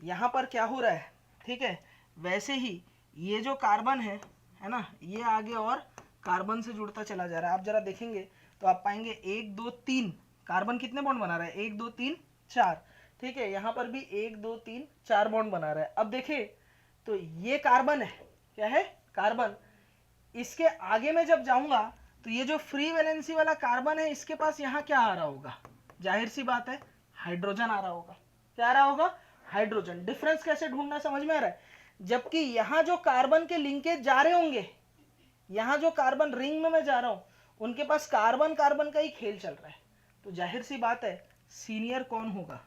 यहाँ पर क्या हो रहा है, ठीक है। वैसे ही ये जो कार्बन है ना, ये आगे और कार्बन से जुड़ता चला जा रहा है। आप जरा देखेंगे तो आप पाएंगे 1 2 3 कार्बन कितने बॉन्ड बना रहा है, 1 2 3 4, ठीक है। यहाँ पर भी 1 2 3 4 बॉन्ड बना रहा है। अब देखिए तो ये कार्बन है, क्या है, कार्बन। इसके आगे में जब जाऊंगा तो ये जो फ्री वैलेंसी वाला कार्बन है, इसके पास यहाँ क्या आ रहा होगा, जाहिर सी बात है हाइड्रोजन आ रहा होगा। क्या आ रहा होगा, हाइड्रोजन। डिफरेंस कैसे ढूंढना समझ में आ रहा है, जबकि यहाँ जो कार्बन के लिंकेज जा रहे होंगे, यहाँ जो कार्बन रिंग में मैं जा रहा हूं, उनके पास कार्बन कार्बन का ही खेल चल रहा है। तो जाहिर सी बात है सीनियर कौन होगा,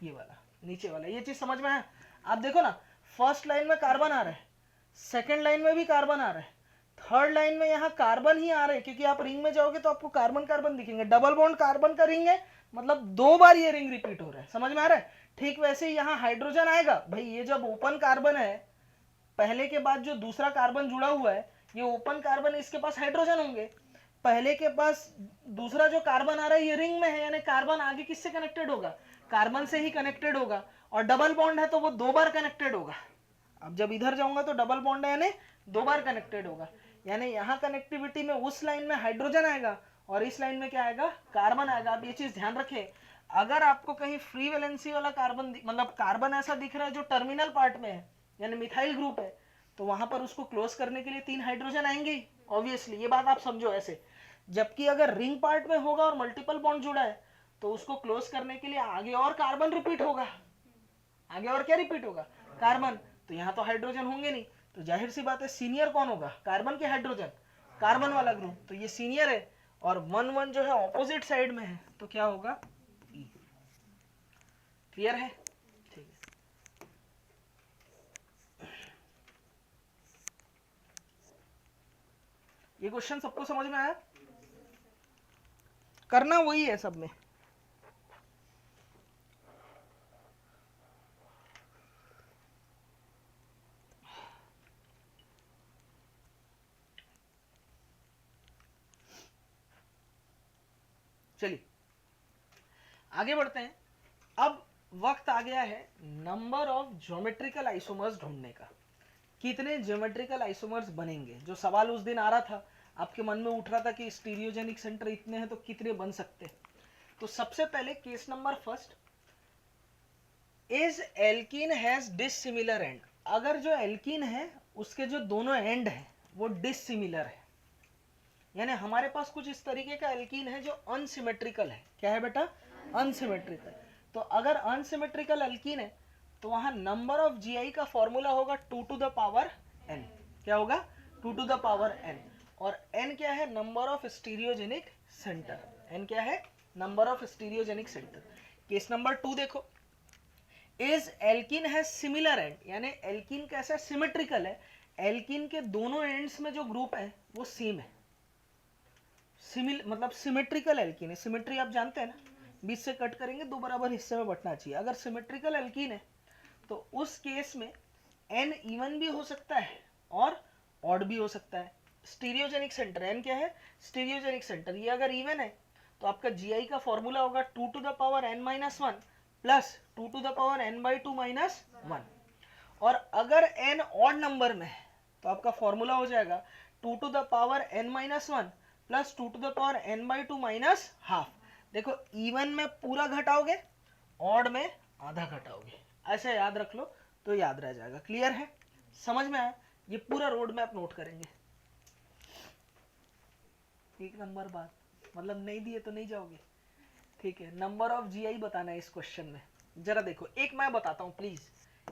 ये वाला, नीचे वाला। ये चीज समझ में है। आप देखो ना, फर्स्ट लाइन में कार्बन आ रहा है, सेकंड लाइन में भी कार्बन आ रहा है, थर्ड लाइन में यहाँ कार्बन ही आ रहे हैं, क्योंकि आप रिंग में जाओगे तो आपको कार्बन कार्बन दिखेंगे। डबल बॉन्ड कार्बन का रिंग है, मतलब 2 बार ये रिंग रिपीट हो रहा है, समझ में आ रहा है। ठीक वैसे ही यहाँ हाइड्रोजन आएगा भाई। ये जब ओपन कार्बन है, पहले के बाद जो दूसरा कार्बन जुड़ा हुआ है, ये ओपन कार्बन, इसके पास हाइड्रोजन होंगे। पहले के पास दूसरा जो कार्बन आ रहा है ये रिंग में है, यानी कार्बन आगे किससे कनेक्टेड होगा, कार्बन से ही कनेक्टेड होगा। और डबल बॉन्ड है तो वो 2 बार कनेक्टेड होगा। अब जब इधर जाऊंगा तो डबल बॉन्ड है यानी 2 बार कनेक्टेड होगा। यानी यहाँ कनेक्टिविटी में उस लाइन में हाइड्रोजन आएगा और इस लाइन में क्या आएगा, कार्बन आएगा। आप ये चीज ध्यान रखें, अगर आपको कहीं फ्री वैलेंसी वाला कार्बन, मतलब कार्बन ऐसा दिख रहा है जो टर्मिनल पार्ट में है, यानी मिथाइल ग्रुप है, तो वहां पर उसको क्लोज करने के लिए 3 हाइड्रोजन आएंगे ऑब्वियसली। ये बात आप समझो ऐसे। जबकि अगर रिंग पार्ट में होगा और मल्टीपल बॉन्ड जुड़ा है, तो उसको क्लोज करने के लिए आगे और कार्बन रिपीट होगा। आगे और क्या रिपीट होगा, कार्बन। तो यहाँ तो हाइड्रोजन होंगे नहीं, तो जाहिर सी बात है सीनियर कौन होगा, कार्बन के हाइड्रोजन, कार्बन वाला ग्रुप। तो ये सीनियर है और 1 1 जो है ऑपोजिट साइड में है, तो क्या होगा, ई। क्लियर है, ठीक है। ये क्वेश्चन सबको समझ में आया, करना वही है सब में। चलिए आगे बढ़ते हैं। अब वक्त आ गया है नंबर ऑफ ज्योमेट्रिकल आइसोमर्स ढूंढने का। कितने ज्योमेट्रिकल आइसोमर्स बनेंगे, जो सवाल उस दिन आ रहा था, आपके मन में उठ रहा था कि स्टीरियोजेनिक सेंटर इतने हैं तो कितने बन सकते। तो सबसे पहले case number first, is alkene has dissimilar and. अगर जो एल्कीन है उसके जो दोनों एंड है वो डिसिमिलर है, यानी हमारे पास कुछ इस तरीके का एल्कीन है जो अनसिमेट्रिकल है। क्या है बेटा, अनसिमेट्रिकल। तो अगर अनसिमेट्रिकल एल्कीन है तो वहां नंबर ऑफ जीआई का फॉर्मूला होगा 2 to the power n। क्या होगा, 2 to the power n। और n क्या है, number of stereogenic centre. n क्या है, number of stereogenic centre. Case number 2 देखो, इज एल्कीन है सिमिलर एंड, यानी एल्कीन कैसा, सिमेट्रिकल है। एल्कीन के दोनों एंड्स में जो ग्रुप है वो सेम है, मतलब सिमेट्रिकल एल्कीन है। सिमेट्री आप जानते हैं ना, बीच से कट करेंगे 2 बराबर हिस्से में बंटना चाहिए। अगर सिमेट्रिकल एल्कीन है तो उस केस में n इवन भी हो सकता है और ऑड भी हो सकता है। स्टीरियोजेनिक सेंटर n क्या है, स्टीरियोजेनिक सेंटर। ये अगर इवन है तो आपका GI का फॉर्मूला होगा 2 to the power n minus 1 plus 2 to the power n by 2 minus 1। और अगर n ऑड नंबर में है तो आपका फॉर्मूला हो जाएगा 2 to the power n minus 1 plus 2 to the power n by 2 minus half. देखो इवन में पूरा घटाओगे, ऑड में आधा घटाओगे, ऐसे याद रख लो तो याद रह जाएगा। क्लियर है, समझ में आया। ये पूरा रोड मैप नोट करेंगे। एक नंबर बात, मतलब नहीं दिए तो नहीं जाओगे, ठीक है। नंबर ऑफ जीआई बताना है इस क्वेश्चन में। जरा देखो, एक मैं बताता हूँ प्लीज,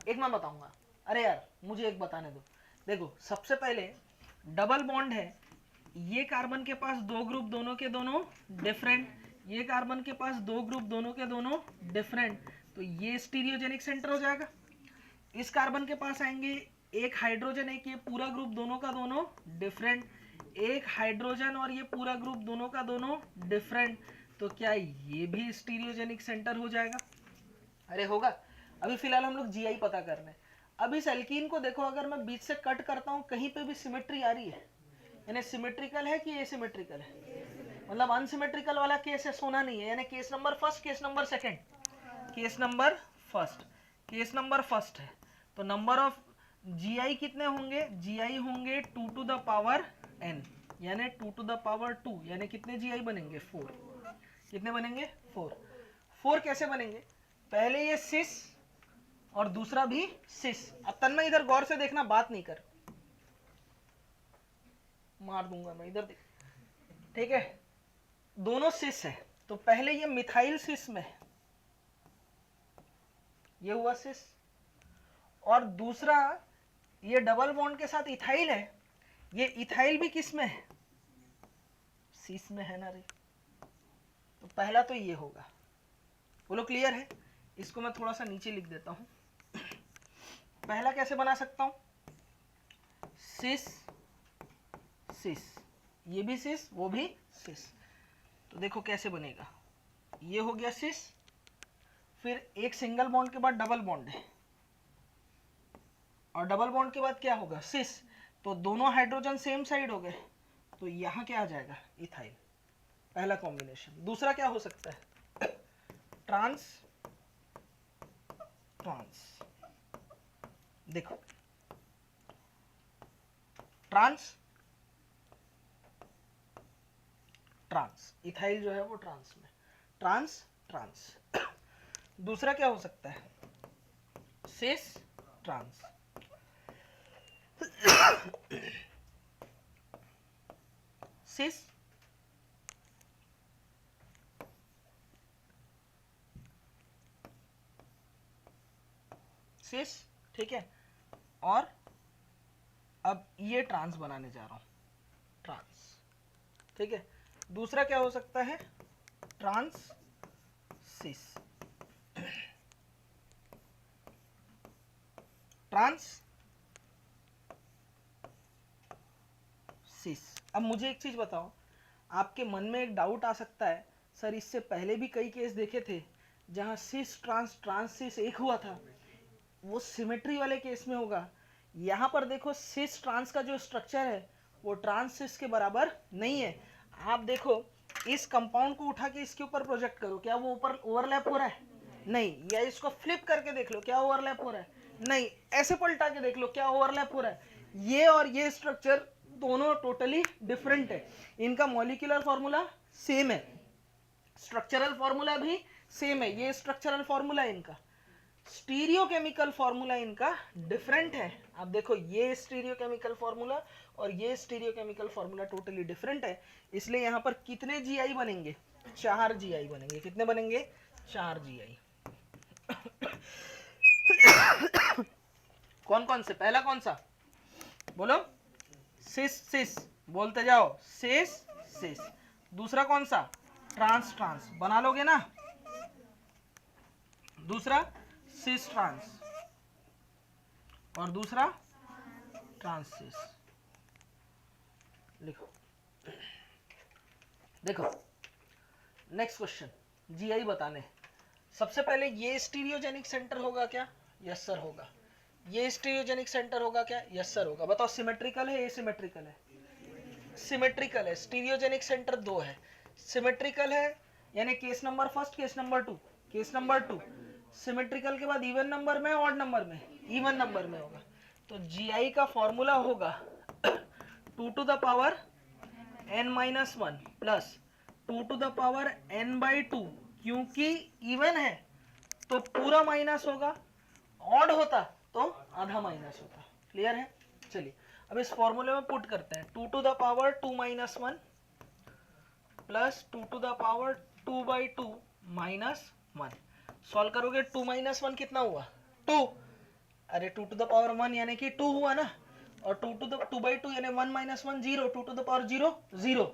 एक मैं बताऊंगा। अरे यार मुझे एक बताने दो। देखो सबसे पहले डबल बॉन्ड है, ये कार्बन के पास 2 ग्रुप, दोनों के दोनों डिफरेंट। ये कार्बन के पास 2 ग्रुप, दोनों के दोनों डिफरेंट। तो ये स्टीरियोजेनिक सेंटर हो जाएगा। इस कार्बन के पास आएंगे एक हाइड्रोजन, एक ये पूरा ग्रुप, दोनों का दोनों डिफरेंट। एक हाइड्रोजन और ये पूरा ग्रुप, दोनों का दोनों डिफरेंट। तो क्या ये भी स्टीरियोजेनिक सेंटर हो जाएगा। अरे होगा। अभी फिलहाल हम लोग जीआई पता कर रहे हैं। अब इस एल्कीन को देखो, अगर मैं बीच से कट करता हूँ कहीं पे भी सिमेट्री आ रही है, यानी सिमेट्रिकल है कि एसिमेट्रिकल है, मतलब अनसिमेट्रिकल वाला केस है, सोना नहीं है, यानी case number first, case number second, case number first, case number first है। तो नंबर ऑफ जीआई कितने होंगे, जीआई होंगे 2 टू द पावर n, यानी 2 टू द पावर 2, यानी कितने जीआई बनेंगे 4। कितने बनेंगे 4। 4 कैसे बनेंगे, पहले ये सिस और दूसरा भी सिस। अब तन्मय इधर गौर से देखना, बात नहीं कर, मार दूंगा मैं, इधर देख, ठीक है। दोनों सिस है, तो पहले ये मिथाइल सिस में है, ये हुआ सिस, और दूसरा ये डबल बॉन्ड के साथ इथाइल है, ये इथाइल भी किस में है, सिस में है ना रे। तो पहला तो ये होगा, बोलो क्लियर है। इसको मैं थोड़ा सा नीचे लिख देता हूं। पहला कैसे बना सकता हूं, सिस सिस, ये भी सिस वो भी सिस। तो देखो कैसे बनेगा, ये हो गया सिस, फिर एक सिंगल बॉन्ड के बाद डबल बॉन्ड है, और डबल बॉन्ड के बाद क्या होगा सिस, तो दोनों हाइड्रोजन सेम साइड हो गए, तो यहां क्या आ जाएगा इथाइल, पहला कॉम्बिनेशन। दूसरा क्या हो सकता है, ट्रांस ट्रांस, देखो ट्रांस ट्रांस, इथाइल जो है वो ट्रांस में, ट्रांस ट्रांस। दूसरा क्या हो सकता है, सिस ट्रांस, सिस सिस, ठीक है। और अब ये ट्रांस बनाने जा रहा हूं, ट्रांस, ठीक है। दूसरा क्या हो सकता है, ट्रांस सिस, ट्रांस सिस। अब मुझे एक चीज बताओ, आपके मन में एक डाउट आ सकता है, सर इससे पहले भी कई केस देखे थे जहां सिस ट्रांस ट्रांस सिस एक हुआ था, वो सिमेट्री वाले केस में होगा। यहां पर देखो सिस ट्रांस का जो स्ट्रक्चर है वो ट्रांस सिस के बराबर नहीं है। आप देखो इस कंपाउंड को उठा के इसके ऊपर प्रोजेक्ट करो, क्या वो ऊपर ओवरलैप हो रहा है, नहीं। या इसको फ्लिप करके देख लो, क्या ओवरलैप हो रहा है, नहीं। ऐसे पलटा के देख लो, क्या ओवरलैप हो रहा है। ये और ये स्ट्रक्चर दोनों टोटली डिफरेंट है, इनका मॉलिक्यूलर फॉर्मूला सेम है, स्ट्रक्चरल फॉर्मूला भी सेम है, ये स्ट्रक्चरल फॉर्मूला है इनका, स्टीरियोकेमिकल फॉर्मूला इनका डिफरेंट है। आप देखो ये स्टीरियोकेमिकल फॉर्मूला और ये स्टीरियोकेमिकल फॉर्मूला टोटली डिफरेंट है, इसलिए यहां पर कितने जीआई बनेंगे, 4 जीआई बनेंगे। कितने बनेंगे, 4 जीआई। कौन कौन से, पहला कौन सा बोलो, सिस सिस, बोलते जाओ, सिस सिस। दूसरा कौन सा, ट्रांस ट्रांस, बना लोगे ना। दूसरा सिस ट्रांस, और दूसरा ट्रांस सिस। लिखो, देखो नेक्स्ट क्वेश्चन, जीआई बताने। सबसे पहले ये स्टीरियोजेनिक सेंटर होगा क्या, यस सर होगा। ये स्टीरियोजेनिक सेंटर होगा क्या, यस सर होगा। बताओ सिमेट्रिकल है एसिमेट्रिकल है, सिमेट्रिकल है। स्टीरियोजेनिक सेंटर 2 है, सिमेट्रिकल है, यानी case number first, case number 2, case number 2। Symmetrical के बाद इवन नंबर में, ऑड नंबर में, इवन नंबर में होगा। तो जीआई का फॉर्मूला होगा 2 to the power n-1 plus 2 to the power n/2, क्योंकि इवन है तो पूरा माइनस होगा, ऑड होता तो आधा माइनस होता। क्लियर है, चलिए अब इस फॉर्मूले में पुट करते हैं, 2 to the power 2-1 plus 2 to the power 2/2 -1। Solve करोगे, 2-1 कितना हुआ, 2। अरे 2 टू द पावर 1 यानी कि 2 हुआ ना, और 2/2 यानी 1 - 1 0, 2 टू द पावर 0 0,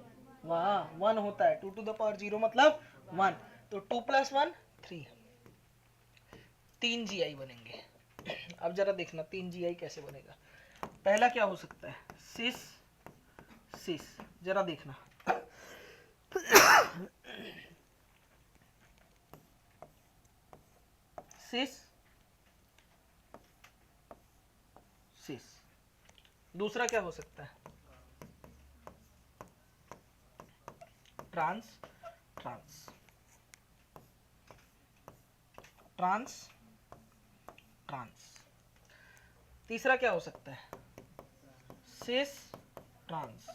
वहाँ 1 होता है, 2 टू द पावर 0 मतलब 1, तो 2 + 1 3, 3 जीआई बनेंगे। अब जरा देखना 3 जीआई कैसे बनेगा। पहला क्या हो सकता है, सिस सिस, जरा देखना। सिस सिस। दूसरा क्या हो सकता है? Trans trans trans trans. तीसरा क्या हो सकता है? Cis trans.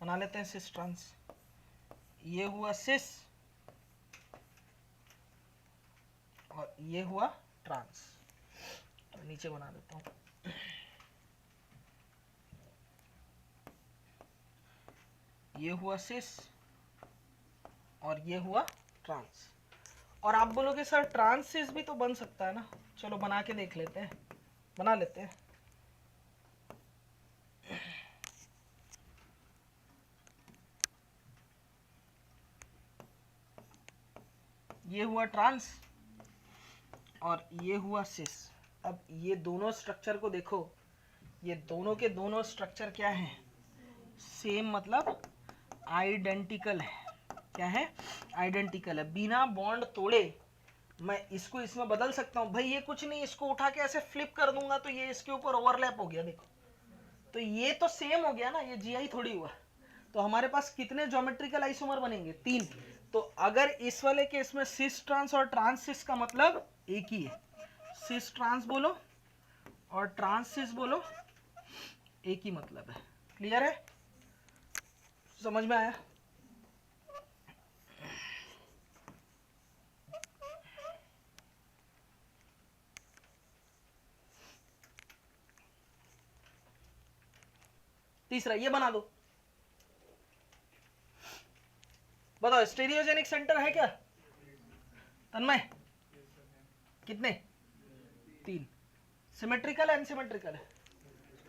बना लेते हैं सिस ट्रांस। ये हुआ सिस और ये हुआ ट्रांस। तो नीचे बना देता हूं। ये हुआ सिस और ये हुआ ट्रांस। और आप बोलोगे सर ट्रांस सिस भी तो बन सकता है ना। चलो बना के देख लेते हैं, बना लेते हैं। ये हुआ ट्रांस और ये हुआ सिस। अब ये दोनों स्ट्रक्चर को देखो, ये दोनों के दोनों स्ट्रक्चर क्या है? सेम, मतलब आइडेंटिकल है। क्या है? आइडेंटिकल है। बिना बॉन्ड तोड़े मैं इसको इसमें बदल सकता हूं। भाई ये कुछ नहीं, इसको उठा के ऐसे फ्लिप कर दूंगा तो ये इसके ऊपर ओवरलैप हो गया, देखो। तो ये तो सेम हो गया ना, ये जीआई थोड़ी हुआ। तो हमारे पास कितने ज्योमेट्रिकल आइसोमर बनेंगे? 3। तो अगर इस वाले केस में सिस ट्रांस और ट्रांस सिस का मतलब एक ही है। सिस ट्रांस बोलो और ट्रांस सिस बोलो, एक ही मतलब है। क्लियर है? समझ में आया? तीसरा ये बना दो। बताओ स्टीरियोजेनिक सेंटर है क्या तन्मय? कितने? 3। सिमेट्रिकल है अनसिमेट्रिकल है?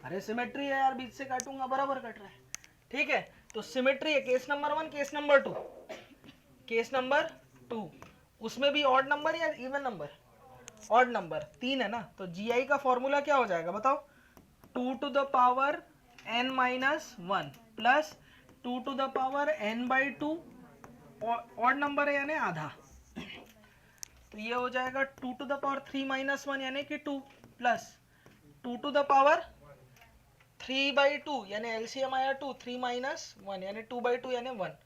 अरे सिमेट्री है यार, बीच से काटूंगा बराबर कट रहा है। ठीक है, तो सिमेट्री है case number 1, case number 2। Case number 2 उसमें भी ऑड नंबर या इवन नंबर? Odd number. 3 है ना, तो जीआई का फॉर्मूला क्या हो जाएगा बताओ? 2 to the power n minus 1 plus 2 to the power n by 2, odd number है यानी आधा। तो ये हो जाएगा 2 टू द पावर 3 माइनस 1 यानी कि 2 plus 2 to the power 3 by 2 यानी एलसीएम आया 2, 3 माइनस 1 यानी 2 बाई 2 यानी 1।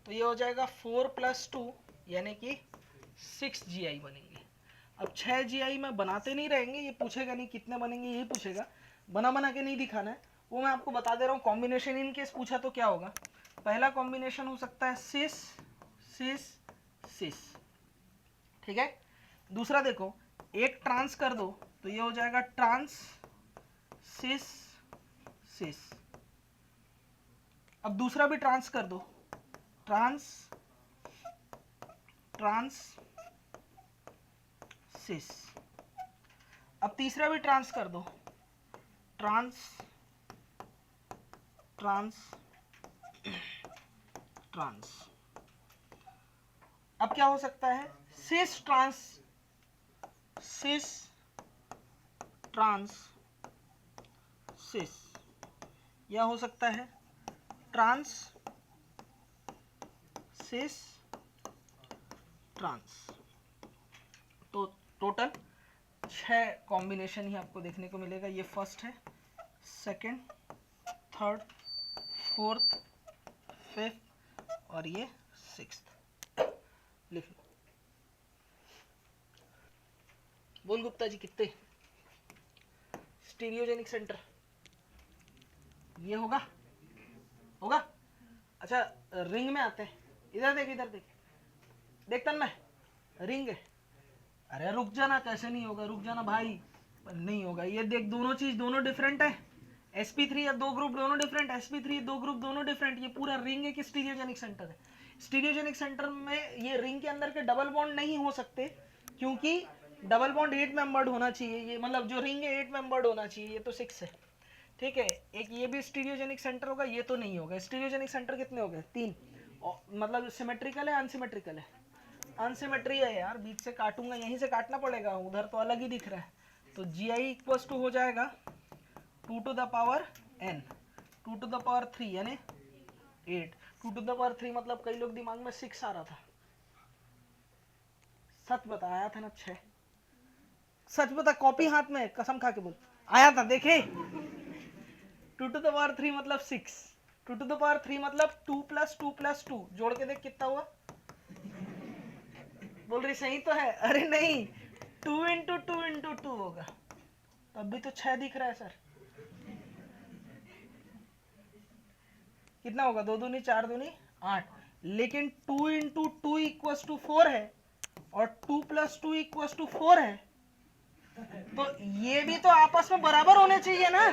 तो ये हो जाएगा 4 प्लस 2 यानी कि 6 जीआई बनेंगे। अब 6 जीआई में बनाते नहीं रहेंगे, ये पूछेगा नहीं कितने बनेंगे, यही पूछेगा। बना बना के नहीं दिखाना है, वो मैं आपको बता दे रहा हूँ। कॉम्बिनेशन इन केस पूछा तो क्या होगा? पहला कॉम्बिनेशन हो सकता है सिस सिस सिस। ठीक है, दूसरा देखो, एक ट्रांस कर दो तो ये हो जाएगा ट्रांस सिस सिस। अब दूसरा भी ट्रांस कर दो, ट्रांस ट्रांस सिस। अब तीसरा भी ट्रांस कर दो, ट्रांस ट्रांस ट्रांस। अब क्या हो सकता है? सिस ट्रांस सिस ट्रांस सिस, या हो सकता है ट्रांस सिस ट्रांस। तो टोटल 6 कॉम्बिनेशन ही आपको देखने को मिलेगा। ये फर्स्ट है, सेकंड, थर्ड, फोर्थ, फिफ्थ और ये सिक्स्थ। लिख लो। बोल गुप्ता जी कितने? स्टीरियोजेनिक सेंटर ये होगा होगा। अच्छा रिंग में आते हैं, इधर देख इधर देख, देखता ना रिंग है। अरे रुक जाना, कैसे नहीं होगा, रुक जाना भाई, नहीं होगा। ये देख दोनों चीज दोनों डिफरेंट है। sp3 या 2 ग्रुप दोनों डिफरेंट, sp3 2 ग्रुप दोनों डिफरेंट। ये पूरा रिंग एक स्टीरियोजेनिक सेंटर है। स्टीरियोजेनिक सेंटर में ये रिंग के अंदर के डबल बॉन्ड नहीं हो सकते, क्योंकि डबल बॉन्ड 8 मेंबर्ड होना चाहिए। ये मतलब जो रिंग है 8 मेंबर्ड होना चाहिए, ये तो 6 है। ठीक है, एक ये भी स्टीरियोजेनिक सेंटर होगा, ये तो नहीं होगा। स्टीरियोजेनिक सेंटर कितने हो गए? 3। मतलब सिमेट्रिकल है अनसिमेट्रिकल है? अनसिमेट्री है यार, बीच से काटूंगा, यहीं से काटना पड़ेगा, उधर तो अलग ही दिख रहा है। तो जी आई इक्वल्स टू हो जाएगा 2 to the power n, 2 to the power 3 यानी 8। 2 टू द पावर 3 मतलब कई लोग दिमाग में 6 आ रहा था, सच बताया था ना 6। सच बता, कॉपी हाथ में, कसम खा के बोल। आया था, देखे। 2 to the power 3 मतलब 6, 2 to the power 3 मतलब 2 + 2 + 2, जोड़ के देख कितना हुआ। बोल रही सही तो है, अरे नहीं, 2 × 2 × 2 होगा, तब भी तो 6 दिख रहा है सर। कितना होगा, 2 दूनी 4 दूनी 8, लेकिन 2 × 2 = 4 है और 2 + 2 = 4 है, तो ये भी तो आपस में बराबर होने चाहिए ना।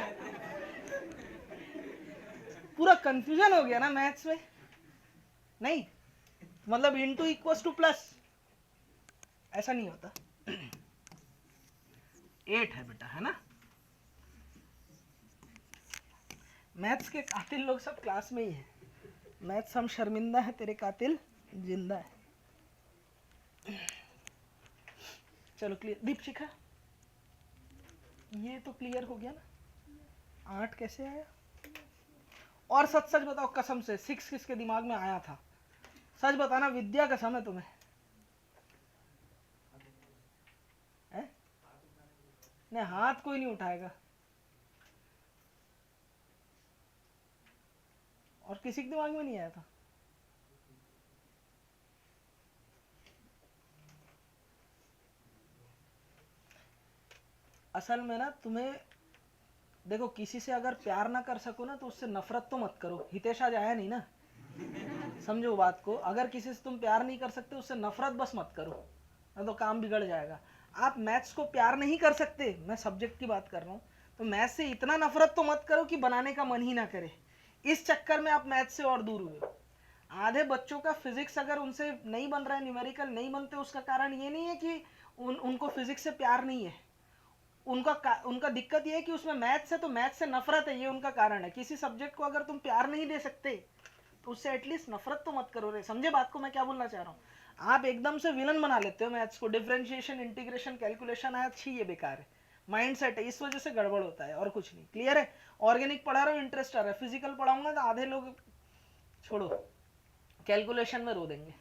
पूरा कंफ्यूजन हो गया ना मैथ्स में, नहीं मतलब इनटू इक्वल्स टू प्लस, ऐसा नहीं होता। 8 है बेटा, है ना। मैथ्स के कातिल लोग सब क्लास में ही है। मैथ्स हम शर्मिंदा है, तेरे कातिल जिंदा है। चलो क्लियर, दीपशिखा ये तो क्लियर हो गया ना। 8 कैसे आया? और सच सच बताओ कसम से, 6 किसके दिमाग में आया था? सच बताना, विद्या कसम है तुम्हें है? नहीं, हाथ कोई नहीं उठाएगा। और किसी के दिमाग में नहीं आया था? असल में ना तुम्हें देखो, किसी से अगर प्यार ना कर सको ना तो उससे नफरत तो मत करो। हितेश आज आया नहीं ना, समझो बात को। अगर किसी से तुम प्यार नहीं कर सकते उससे नफरत बस मत करो, ना तो काम बिगड़ जाएगा। आप मैथ्स को प्यार नहीं कर सकते, मैं सब्जेक्ट की बात कर रहा हूँ, तो मैथ्स से इतना नफरत तो मत करो कि बनाने का मन ही ना करे। इस चक्कर में आप मैथ्स से और दूर हुए। आधे बच्चों का फिजिक्स अगर उनसे नहीं बन रहा है, न्यूमेरिकल नहीं बनते, उसका कारण ये नहीं है कि उनको फिजिक्स से प्यार नहीं है। उनका दिक्कत ये है कि उसमें मैथ्स है तो मैथ्स से नफरत है, ये उनका कारण है। किसी सब्जेक्ट को अगर तुम प्यार नहीं दे सकते तो उससे एटलीस्ट नफरत तो मत करो रे। समझे बात को मैं क्या बोलना चाह रहा हूँ? आप एकदम से विलन बना लेते हो मैथ्स को। डिफरेंशिएशन, इंटीग्रेशन, कैलकुलेशन आया, अच्छी ये बेकार है, माइंड सेट है, इस वजह से गड़बड़ होता है और कुछ नहीं। क्लियर है? ऑर्गेनिक पढ़ा रहा हूँ, इंटरेस्ट आ रहा है। फिजिकल पढ़ाऊंगा तो आधे लोग छोड़ो, कैलकुलेशन में रो देंगे।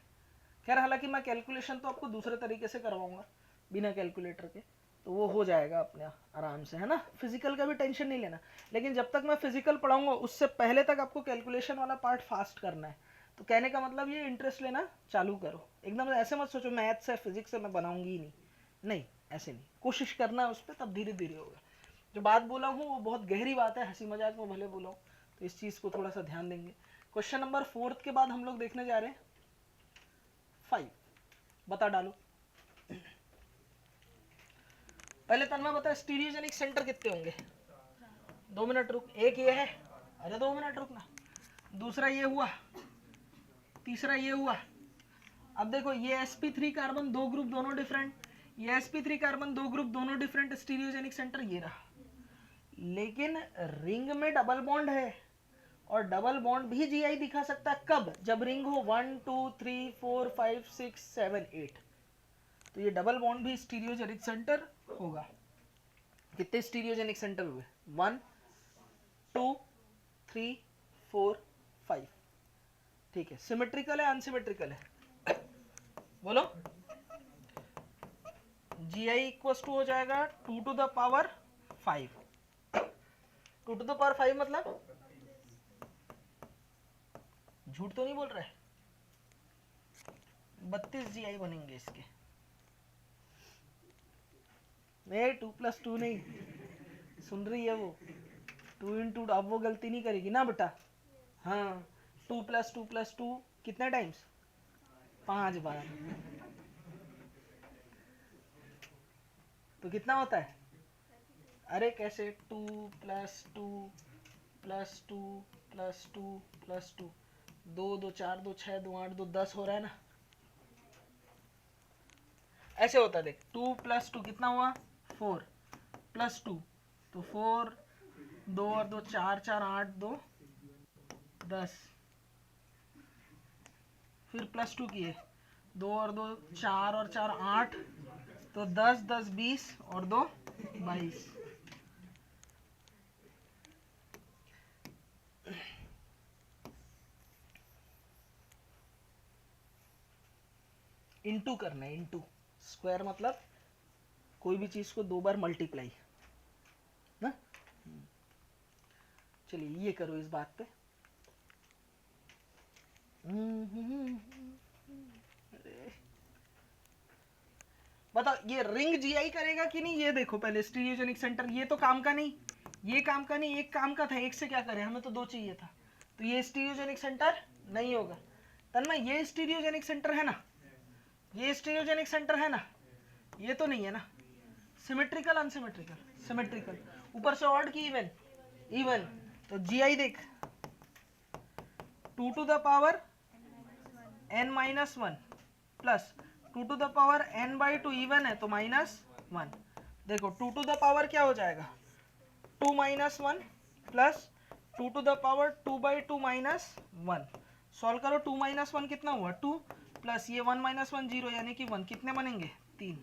खैर हालांकि मैं कैलकुलेशन तो आपको दूसरे तरीके से करवाऊंगा, बिना कैलकुलेटर के, तो वो हो जाएगा अपने आराम से, है ना। फिजिकल का भी टेंशन नहीं लेना। लेकिन जब तक मैं फिजिकल पढ़ाऊंगा उससे पहले तक आपको कैलकुलेशन वाला पार्ट फास्ट करना है। तो कहने का मतलब ये, इंटरेस्ट लेना चालू करो। एकदम ऐसे मत सोचो मैथ्स है फिजिक्स है मैं बनाऊंगी ही नहीं, नहीं ऐसे नहीं। कोशिश करना है उस पर, तब धीरे धीरे होगा। जो बात बोला हूँ वो बहुत गहरी बात है, हंसी मजाक में भले बोला हूँ, तो इस चीज़ को थोड़ा सा ध्यान देंगे। क्वेश्चन नंबर 4 के बाद हम लोग देखने जा रहे हैं 5। बता डालो। पहले तन्मय बता, स्टीरियोजेनिक सेंटर कितने होंगे? 2 मिनट रुक। एक ये है, अरे 2 मिनट रुकना। दूसरा ये हुआ, तीसरा ये हुआ। अब देखो, ये sp3 कार्बन 2 ग्रुप दोनों डिफरेंट, ये sp3 कार्बन 2 ग्रुप दोनों डिफरेंट। स्टीरियोजेनिक सेंटर ये रहा, लेकिन रिंग में डबल बॉन्ड है और डबल बॉन्ड भी जीआई दिखा सकता है। कब? जब रिंग हो 1 2 3 4 5 6 7 8, तो ये डबल बॉन्ड भी स्टीरियोजेनिक सेंटर होगा। कितने स्टीरियोजेनिक सेंटर हुए? 1 2 3 4 5। ठीक है, सिमेट्रिकल है अनसिमेट्रिकल है? बोलो। जी आई इक्वल टू हो जाएगा 2 to the power 5। 2 to the power 5 मतलब झूठ तो नहीं बोल रहे? 32 जी आई बनेंगे इसके। नहीं 2 + 2 नहीं, सुन रही है वो, 2 × 2। अब वो गलती नहीं करेगी ना बेटा। हाँ, 2 + 2 + 2 कितने टाइम्स? 5 बार। तो कितना होता है? अरे कैसे? 2 + 2 + 2 + 2 + 2, 2 2 4 2 6 2 8 2 10 हो रहा है ना। ऐसे होता है देख, 2 + 2 कितना हुआ? 4 + 2 तो 4, 2 और 2 4 4 8 2 10। फिर +2 किए, 2 और 2 4 और 4 8, तो 10 10 20 और 2 22। इंटू करना है, इंटू। स्क्वायर मतलब कोई भी चीज को 2 बार मल्टीप्लाई ना। चलिए ये करो इस बात पे। बताओ ये रिंग जीआई करेगा कि नहीं, ये देखो पहले स्टीरियोजेनिक सेंटर, ये तो काम का नहीं, ये काम का नहीं, एक काम का था, एक से क्या करें, हमें तो 2 चाहिए था, तो ये स्टीरियोजेनिक सेंटर नहीं होगा। तन्मय ये स्टीरियोजेनिक सेंटर है ना, ये स्टीरियोजेनिक सेंटर है ना, ये तो नहीं है ना। सिमेट्रिकल अनसिमेट्रिकल, सिमेट्रिकल, ऊपर से ऑड की इवन, इवन, तो जीआई देख 2 to the power n-1 plus 2 to the power n/2 even है तो -1। देखो 2 to the power क्या हो जाएगा, 2 - 1 plus 2 to the power 2/2 -1। Solve करो, 2 - 1 कितना हुआ 2, प्लस ये 1 - 1 0 यानी कि 1, कितने बनेंगे 3।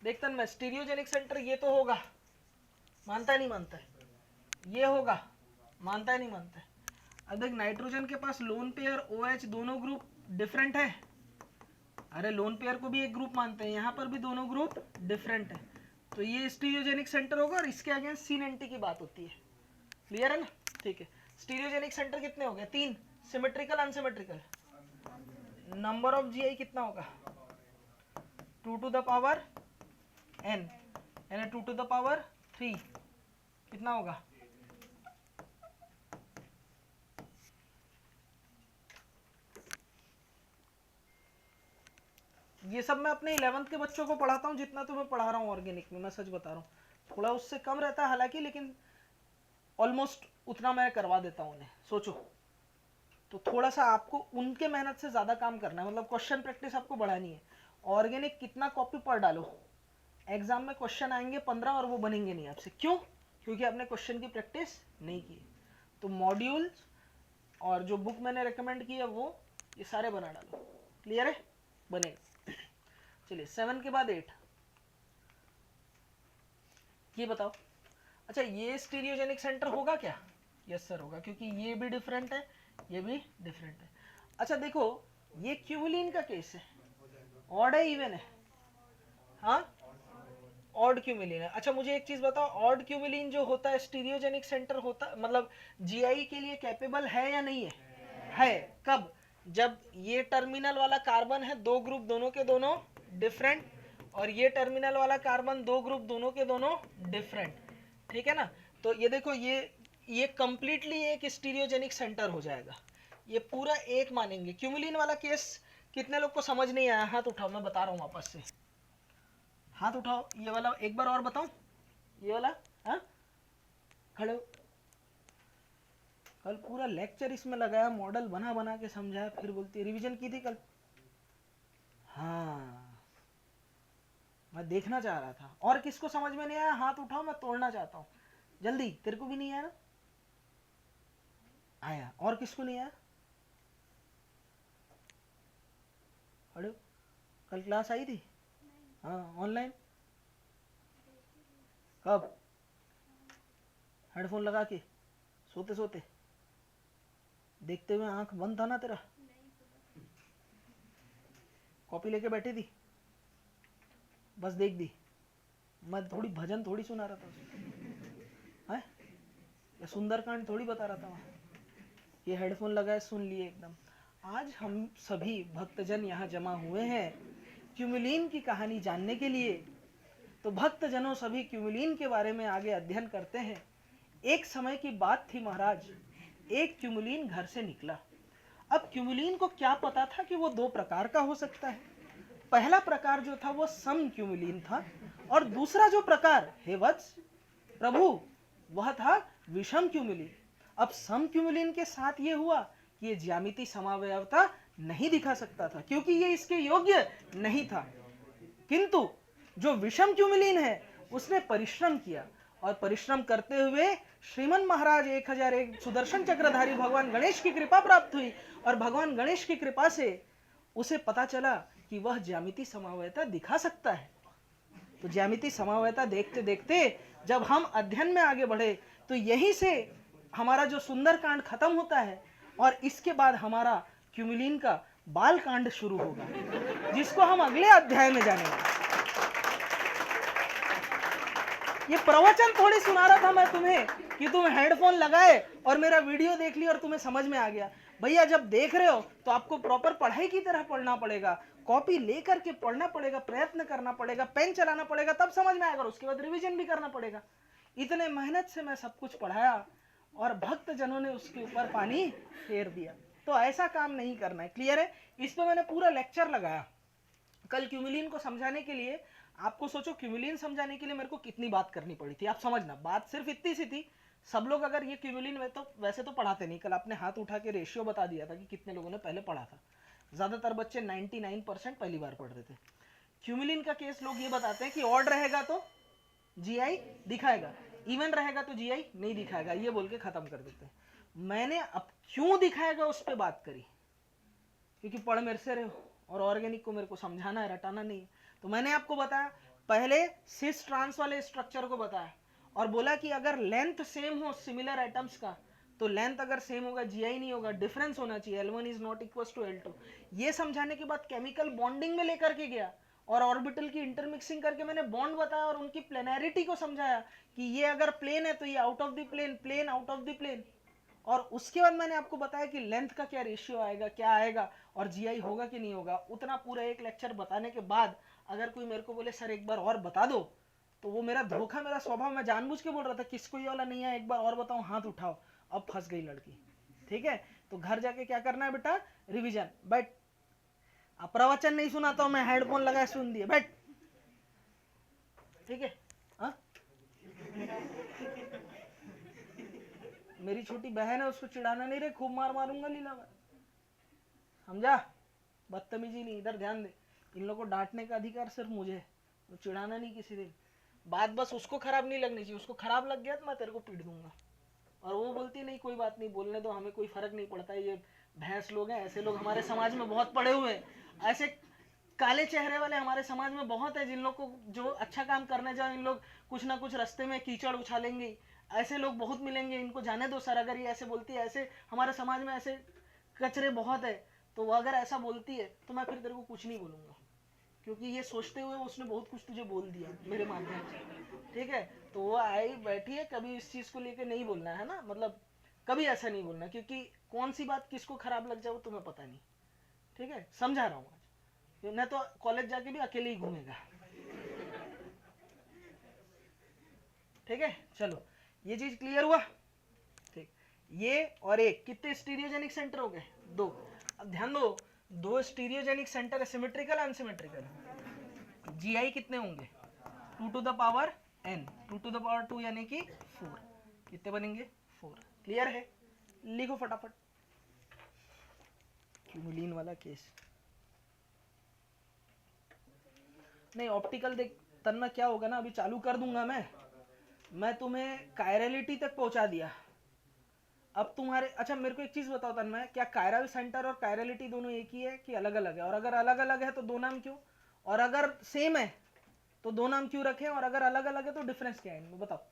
देखता मैं स्टीरियोजेनिक सेंटर ये तो होगा, मानता है नहीं मानता है, ये होगा, मानता है नहीं मानता है। अब देख नाइट्रोजन के पास लोन पेयर OH दोनों ग्रुप डिफरेंट है, अरे लोन पेयर को भी एक ग्रुप मानते हैं, यहाँ पर भी दोनों ग्रुप डिफरेंट है, तो ये स्टीरियोजेनिक सेंटर होगा और इसके अगेंस्ट सीन एंटी की बात होती है। क्लियर है ना, ठीक है। स्टीरियोजेनिक सेंटर कितने हो गए 3, symmetrical unsymmetrical, number of GI कितना होगा 2 to the power n यानी 2 to the power 3 कितना होगा, ये सब मैं अपने 11th के बच्चों को पढ़ाता हूँ, जितना तो मैं पढ़ा रहा हूँ ऑर्गेनिक में, मैं सच बता रहा हूँ, थोड़ा उससे कम रहता है हालांकि, लेकिन ऑलमोस्ट उतना मैं करवा देता हूँ उन्हें। सोचो तो थोड़ा सा आपको उनके मेहनत से ज़्यादा काम करना है, मतलब क्वेश्चन प्रैक्टिस आपको बढ़ानी है। ऑर्गेनिक कितना कॉपी पढ़ डालो, एग्जाम में क्वेश्चन आएंगे 15 और वो बनेंगे नहीं आपसे, क्यों, क्योंकि आपने क्वेश्चन की प्रैक्टिस नहीं की। तो मॉड्यूल्स और जो बुक मैंने रेकमेंड की है वो ये सारे बना डालो, क्लियर है, बनेगा। चलिए 7 के बाद 8, ये बताओ, अच्छा ये स्टीरियोजेनिक सेंटर होगा क्या, यस सर होगा, क्योंकि ये भी डिफरेंट है, ये भी डिफरेंट है। अच्छा देखो ये क्यूमुलिन का केस है, ऑड है इवन है, हाँ ऑड क्यूमुलिन है। अच्छा मुझे एक चीज बताओ, ऑड क्यूमुलिन जो होता है स्टीरियोजेनिक सेंटर होता, मतलब जीआई के लिए कैपेबल है या नहीं है, है। कब, जब ये टर्मिनल वाला कार्बन है 2 ग्रुप दोनों के दोनों डिफरेंट, और ये टर्मिनल वाला कार्बन 2 ग्रुप दोनों के दोनों डिफरेंट, ठीक है ना। तो ये देखो ये कंप्लीटली एक स्टीरियोजेनिक सेंटर हो जाएगा, ये पूरा एक मानेंगे। क्यूमुलिन वाला केस कितने लोग को समझ नहीं आया, हाथ उठाओ, मैं बता रहा हूँ वापस से, हाथ उठाओ, ये वाला एक बार और बताऊं, ये वाला, हाँ खड़े हो। कल पूरा लेक्चर इसमें लगाया, मॉडल बना बना के समझाया, फिर बोलती रिवीजन की थी कल, हाँ मैं देखना चाह रहा था। और किसको समझ में नहीं आया हाथ उठाओ, मैं तोड़ना चाहता हूँ जल्दी। तेरे को भी नहीं आया ना, आया, और किसको नहीं आया, खड़े। कल क्लास आई थी, हाँ ऑनलाइन, कब, हेडफोन लगा के सोते सोते देखते हुए, आंख बंद था ना तेरा, कॉपी लेके बैठी थी, बस देख दी, मैं थोड़ी भजन थोड़ी सुना रहा था है, या सुंदरकांड थोड़ी बता रहा था वहाँ, ये हेडफोन लगाए सुन लिए एकदम। आज हम सभी भक्तजन यहाँ जमा हुए हैं क्यूमुलिन की कहानी जानने के लिए। तो भक्तजनों सभी क्यूमुलिन के बारे में आगे अध्ययन करते हैं। एक समय की बात थी महाराज, एक क्यूमुलिन घर से निकला। अब क्यूमुलिन को क्या पता था कि वो 2 प्रकार का हो सकता है। पहला प्रकार जो था वो सम क्यूमुलिन था, और दूसरा जो प्रकार, हे वत्स प्रभु, वह था विषम क्यूमुलिन। अब सम क्यूमुलिन के साथ ये हुआ कि ये ज्यामिति समावयवता नहीं दिखा सकता था, क्योंकि ये इसके योग्य नहीं था। किंतु जो विषम क्यूमुलिन है उसने परिश्रम किया, और परिश्रम करते हुए श्रीमन महाराज 1001 सुदर्शन चक्रधारी भगवान गणेश की कृपा प्राप्त हुई, और भगवान गणेश की कृपा से उसे पता चला कि वह ज्यामिति समावयता दिखा सकता है। तो ज्यामिति समावयता देखते देखते जब हम अध्ययन में आगे बढ़े, तो यहीं से हमारा जो सुंदर कांड खत्म होता है और इसके बाद हमारा क्यूमिलीन का बाल कांड शुरू होगा, जिसको हम अगले अध्याय में जानेंगे। ये प्रवचन थोड़ी सुना रहा था मैं तुम्हें कि तुम हेडफोन लगाए और मेरा वीडियो देख लिया और तुम्हें समझ में आ गया। भैया जब देख रहे हो तो आपको प्रॉपर पढ़ाई की तरह पढ़ना पड़ेगा, कॉपी लेकर के पढ़ना पड़ेगा, प्रयत्न करना पड़ेगा, पेन चलाना पड़ेगा, तब समझ में आएगा। उसके बाद रिवीजन भी करना पड़ेगा। इतने मेहनत से मैं सब कुछ पढ़ाया और भक्त जनों ने उसके ऊपर पानी फेर दिया। तो ऐसा काम नहीं करना है। क्लियर है? इस पे मैंने पूरा लेक्चर लगाया कल क्यूमिलीन को समझाने के लिए। आपको सोचो क्यूमिलीन समझाने के लिए मेरे को कितनी बात करनी पड़ी थी। आप समझना, बात सिर्फ इतनी सी थी। सब लोग अगर ये क्यूमिलीन में तो वैसे तो पढ़ाते नहीं। कल आपने हाथ उठा के रेशियो बता दिया था कि कितने लोगों ने पहले पढ़ा था। ज्यादातर बच्चे 99% पहली बार पढ़ रहे थे। क्यूमिलीन का केस लोग ये बताते हैं कि ऑड रहेगा तो जीआई दिखाएगा, इवन रहेगा तो जीआई नहीं दिखाएगा, ये बोल के खत्म कर देते हैं। मैंने अब क्यों दिखाएगा उस पर बात करी, क्योंकि पढ़ मेरे से रहे हो और ऑर्गेनिक को मेरे को समझाना है, रटाना नहीं है। तो मैंने आपको बताया, पहले सिस ट्रांस वाले स्ट्रक्चर को बताया और बोला कि अगर लेंथ सेम हो सिमिलर एटम्स का तो लेंथ अगर सेम होगा जीआई नहीं होगा, डिफरेंस होना चाहिए, L1 is not equal to L2। ये समझाने के बाद केमिकल बॉन्डिंग में लेकर के गया और ऑर्बिटल की इंटरमिक्सिंग करके मैंने बॉन्ड बताया और उनकी प्लेनैरिटी को समझाया कि ये अगर प्लेन है तो ये out of the plane, plane out of the plane. और उसके बाद मैंने आपको बताया कि लेंथ का क्या रेशियो आएगा, क्या आएगा और जीआई होगा कि नहीं होगा। उतना पूरा एक लेक्चर बताने के बाद अगर कोई मेरे को बोले सर एक बार और बता दो, तो वो मेरा धोखा, मेरा स्वभाव। मैं जानबूझ के बोल रहा था किसको ये वाला नहीं है, एक बार और बताओ, हाथ उठाओ। अब फंस गई लड़की। ठीक है, तो घर जाके क्या करना है बेटा, रिवीजन। बैठ, अब प्रवचन नहीं सुनाता हूं मैं, हेडफोन लगाए सुन दिए, बैठ। ठीक है? हाँ, मेरी छोटी बहन है, उसको चिढ़ाना नहीं रे, खूब मार मारूंगा लीला में, समझा? बदतमीजी नहीं, इधर ध्यान दे। इन लोगों को डांटने का अधिकार सिर्फ मुझे है, तो चिढ़ाना नहीं किसी दिन। बात बस उसको खराब नहीं लगनी चाहिए, उसको खराब लग गया तो मैं तेरे को पीट दूंगा। और वो बोलती नहीं कोई बात नहीं, बोलने दो, हमें कोई फर्क नहीं पड़ता। ये भैंस लोग हैं, ऐसे लोग हमारे समाज में बहुत पड़े हुए हैं। ऐसे काले चेहरे वाले हमारे समाज में बहुत है, जिन लोग को जो अच्छा काम करने जाओ इन लोग कुछ ना कुछ रास्ते में कीचड़ उछालेंगे। ऐसे लोग बहुत मिलेंगे, इनको जाने दो सर। अगर ये ऐसे बोलती है, ऐसे हमारे समाज में ऐसे कचरे बहुत है, तो वो अगर ऐसा बोलती है तो मैं फिर तेरे को कुछ नहीं बोलूंगा, क्योंकि ये सोचते हुए उसने बहुत कुछ तुझे बोल दिया मेरे माध्यम से। ठीक है, तो वो आई बैठी है, कभी इस चीज को लेके नहीं बोलना है ना, मतलब कभी ऐसा नहीं बोलना, क्योंकि कौन सी बात किसको खराब लग जाए वो तुम्हें पता नहीं। ठीक है, समझा रहा हूँ आज, नहीं तो कॉलेज जाके भी अकेले ही घूमेगा। ठीक है, चलो ये चीज क्लियर हुआ। ठीक, ये और एक कितने स्टीरियोजेनिक सेंटर हो गए? दो। अब ध्यान दो, दो stereogenic centre symmetrical unsymmetrical, GI कितने होंगे? 2 to the power n, 2 to the power 2 यानी कि 4। कितने बनेंगे? 4। क्लियर है? लिखो फटाफट क्यूमिलीन वाला केस। नहीं ऑप्टिकल देख तन्मय, क्या होगा ना, अभी चालू कर दूंगा मैं तुम्हें कायरलिटी तक पहुंचा दिया। अब तुम्हारे, अच्छा मेरे को एक चीज बताओ तन्मय, क्या कायरल सेंटर और कायरलिटी दोनों एक ही है कि अलग अलग है? और अगर अलग अलग है तो दो नाम क्यों? और अगर सेम है तो दो नाम क्यों रखे? और अगर अलग अलग है तो डिफरेंस क्या है इनमें, बताओ।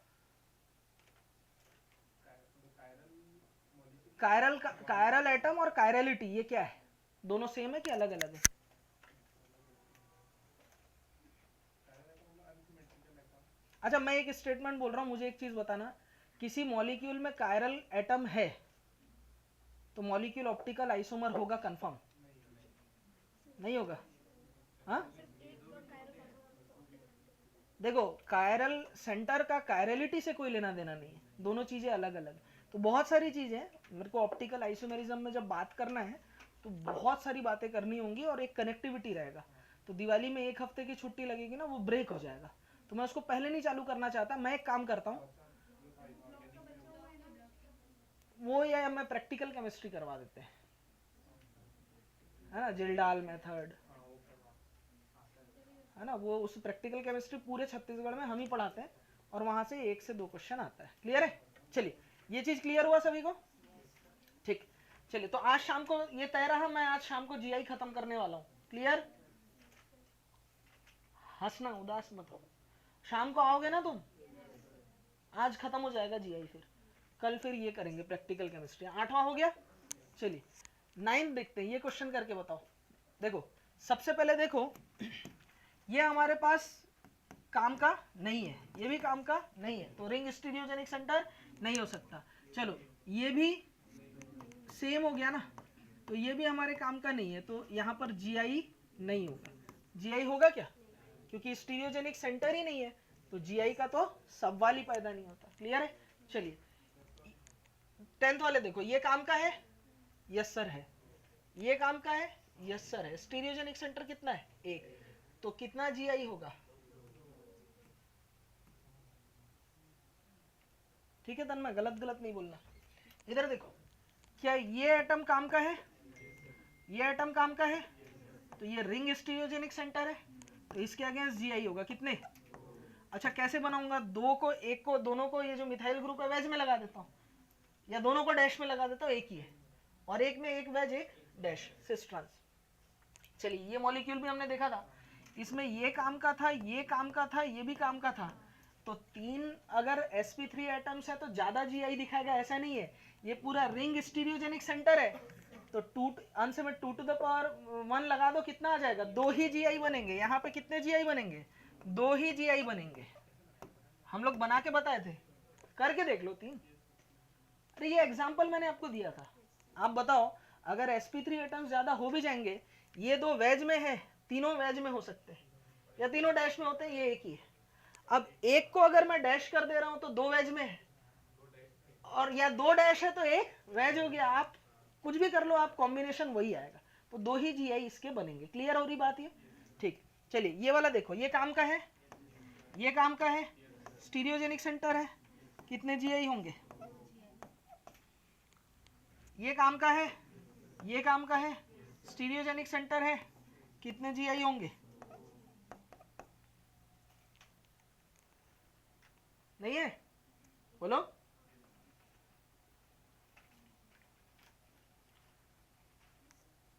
कायरल एटम और कायरलिटी ये क्या है? दोनों सेम है कि अलग अलग है? अच्छा मैं एक स्टेटमेंट बोल रहा हूं, मुझे एक चीज बताना, किसी मॉलिक्यूल में कायरल एटम है तो मॉलिक्यूल ऑप्टिकल आइसोमर होगा कंफर्म? नहीं होगा? हाँ, देखो कायरल सेंटर का कायरलिटी से कोई लेना देना नहीं है, दोनों चीजें अलग अलग। तो बहुत सारी चीजें मेरे को ऑप्टिकल आइसोमेरिज्म में जब बात करना है तो बहुत सारी बातें करनी होंगी और एक कनेक्टिविटी रहेगा। तो दिवाली में एक हफ्ते की छुट्टी लगेगी ना, वो ब्रेक हो जाएगा, तो मैं उसको पहले नहीं चालू करना चाहता। मैं एक काम करता हूँ, वो या मैं प्रैक्टिकल केमिस्ट्री करवा देते हैं, है ना, जिल्डाल मेथड, है ना, वो उस प्रैक्टिकल केमिस्ट्री पूरे छत्तीसगढ़ में हम ही पढ़ाते हैं और वहां से 1 से 2 क्वेश्चन आता है। क्लियर है? चलिए ये चीज क्लियर हुआ सभी को? ठीक, चलिए तो आज शाम को ये तय रहा, मैं आज शाम को जीआई खत्म करने वाला हूँ। क्लियर? हंसना, उदास मत हो। शाम को आओगे ना तुम, आज खत्म हो जाएगा जीआई फिर। कल फिर ये करेंगे प्रैक्टिकल केमिस्ट्री। 8वां हो गया। चलिए 9th देखते हैं, ये क्वेश्चन करके बताओ। देखो सबसे पहले देखो ये हमारे पास काम का नहीं है, ये भी काम का नहीं है, तो रिंग स्टीरियोजेनिक सेंटर नहीं हो सकता। चलो ये भी सेम हो गया ना, तो ये भी हमारे काम का नहीं है, तो यहाँ पर जीआई नहीं होगा। जीआई होगा क्या, क्योंकि स्टीरियोजेनिक सेंटर ही नहीं है, तो जीआई का तो सवाल ही पैदा नहीं होता। क्लियर है। चलिए 10th वाले देखो, ये काम का है, यस सर है, ये काम का है, यस सर है। स्टीरियोजेनिक सेंटर कितना है, 1, तो कितना जीआई होगा। ठीक है तन्मय, गलत गलत नहीं बोलना। इधर देखो, क्या ये एटम काम का है, ये एटम काम का है, तो ये रिंग स्टीरियोजेनिक सेंटर है, तो इसके अगेंस्ट जीआई होगा कितने। अच्छा कैसे बनाऊंगा, दो को एक को, दोनों को, ये जो मिथाइल ग्रुप है वेज में लगा देता हूँ, या दोनों को डैश में लगा देता हूँ, एक ही है, और एक में एक वेज एक डैश, सिस ट्रांस। चलिए ये मॉलिक्यूल भी हमने देखा था, इसमें ये काम का था, ये काम का था, ये भी काम का था, तो 3 अगर sp3 एटम्स है तो ज्यादा जीआई दिखाएगा, ऐसा नहीं है, ये पूरा रिंग स्टीरियोजेनिक सेंटर है, तो 2 अंश में 2 to the power 1 लगा दो, कितना आ जाएगा, 2 ही जीआई बनेंगे। यहाँ पे कितने जीआई बनेंगे, 2 ही जीआई बनेंगे। हम लोग बना के बताए थे, करके देख लो 3। अरे ये एग्जाम्पल मैंने आपको दिया था। आप बताओ अगर sp3 एटम्स ज्यादा हो भी जाएंगे, ये 2 वेज में है, तीनों वेज में हो सकते हैं, या तीनों डैश में होते हैं, ये एक ही है। अब एक को अगर मैं डैश कर दे रहा हूं तो 2 वेज में है, और या 2 डैश है तो 1 वेज हो गया। आप कुछ भी कर लो, आप कॉम्बिनेशन वही आएगा, तो 2 ही जीआई इसके बनेंगे। क्लियर हो रही बात ये। ठीक, चलिए ये वाला देखो, ये काम का है, ये काम का है, स्टीरियोजेनिक सेंटर है, कितने जीआई होंगे। ये काम का है, ये काम का है, स्टीरियोजेनिक सेंटर है, कितने जीआई होंगे। नहीं है, बोलो।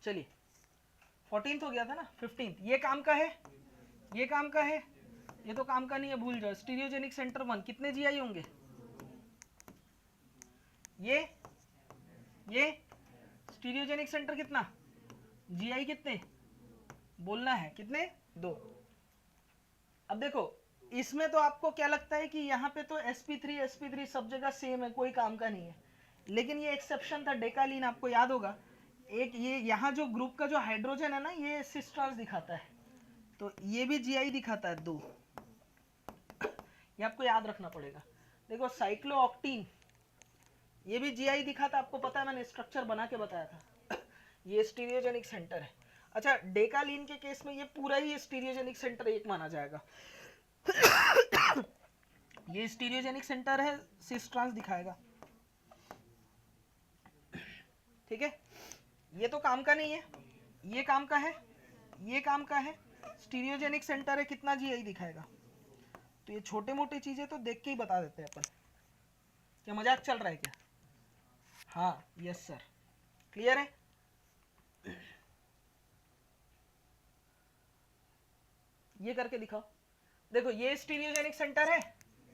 चलिए 14th हो गया था ना, 15th ये काम का है, ये काम का है, ये तो काम का नहीं है, भूल जाओ। स्टीरियोजेनिक सेंटर 1, कितने जीआई होंगे। ये स्टीरियोजेनिक सेंटर कितना, जीआई कितने बोलना है, कितने, 2। अब देखो इसमें तो आपको क्या लगता है कि यहाँ पे तो sp3 सब जगह सेम है, कोई काम का नहीं है, लेकिन ये एक्सेप्शन था डेकालीन, आपको याद होगा। एक ये यहाँ जो ग्रुप का जो हाइड्रोजन है ना, ये सिस ट्रांस दिखाता है, तो ये भी जीआई दिखाता है 2, ये आपको याद रखना पड़ेगा। देखो साइक्लोऑक्टीन, ये भी जीआई दिखाता, आपको पता है, मैंने स्ट्रक्चर बना के बताया था। ये स्टीरियोजेनिक सेंटर है। अच्छा डेकालीन के केस में ये पूरा ही स्टीरियोजेनिक सेंटर 1 माना जाएगा। ये स्टीरियोजेनिक सेंटर है, सिस ट्रांस दिखाएगा। ठीक है, ये तो काम का नहीं है, ये काम का है, ये काम का है, स्टीरियोजेनिक सेंटर है, कितना जीआई दिखाएगा। तो ये छोटे मोटे चीजें तो देख के ही बता देते हैं अपन। क्या मजाक चल रहा है क्या। हाँ यस सर, क्लियर है। ये करके दिखाओ। देखो ये स्टीरियोजेनिक सेंटर है,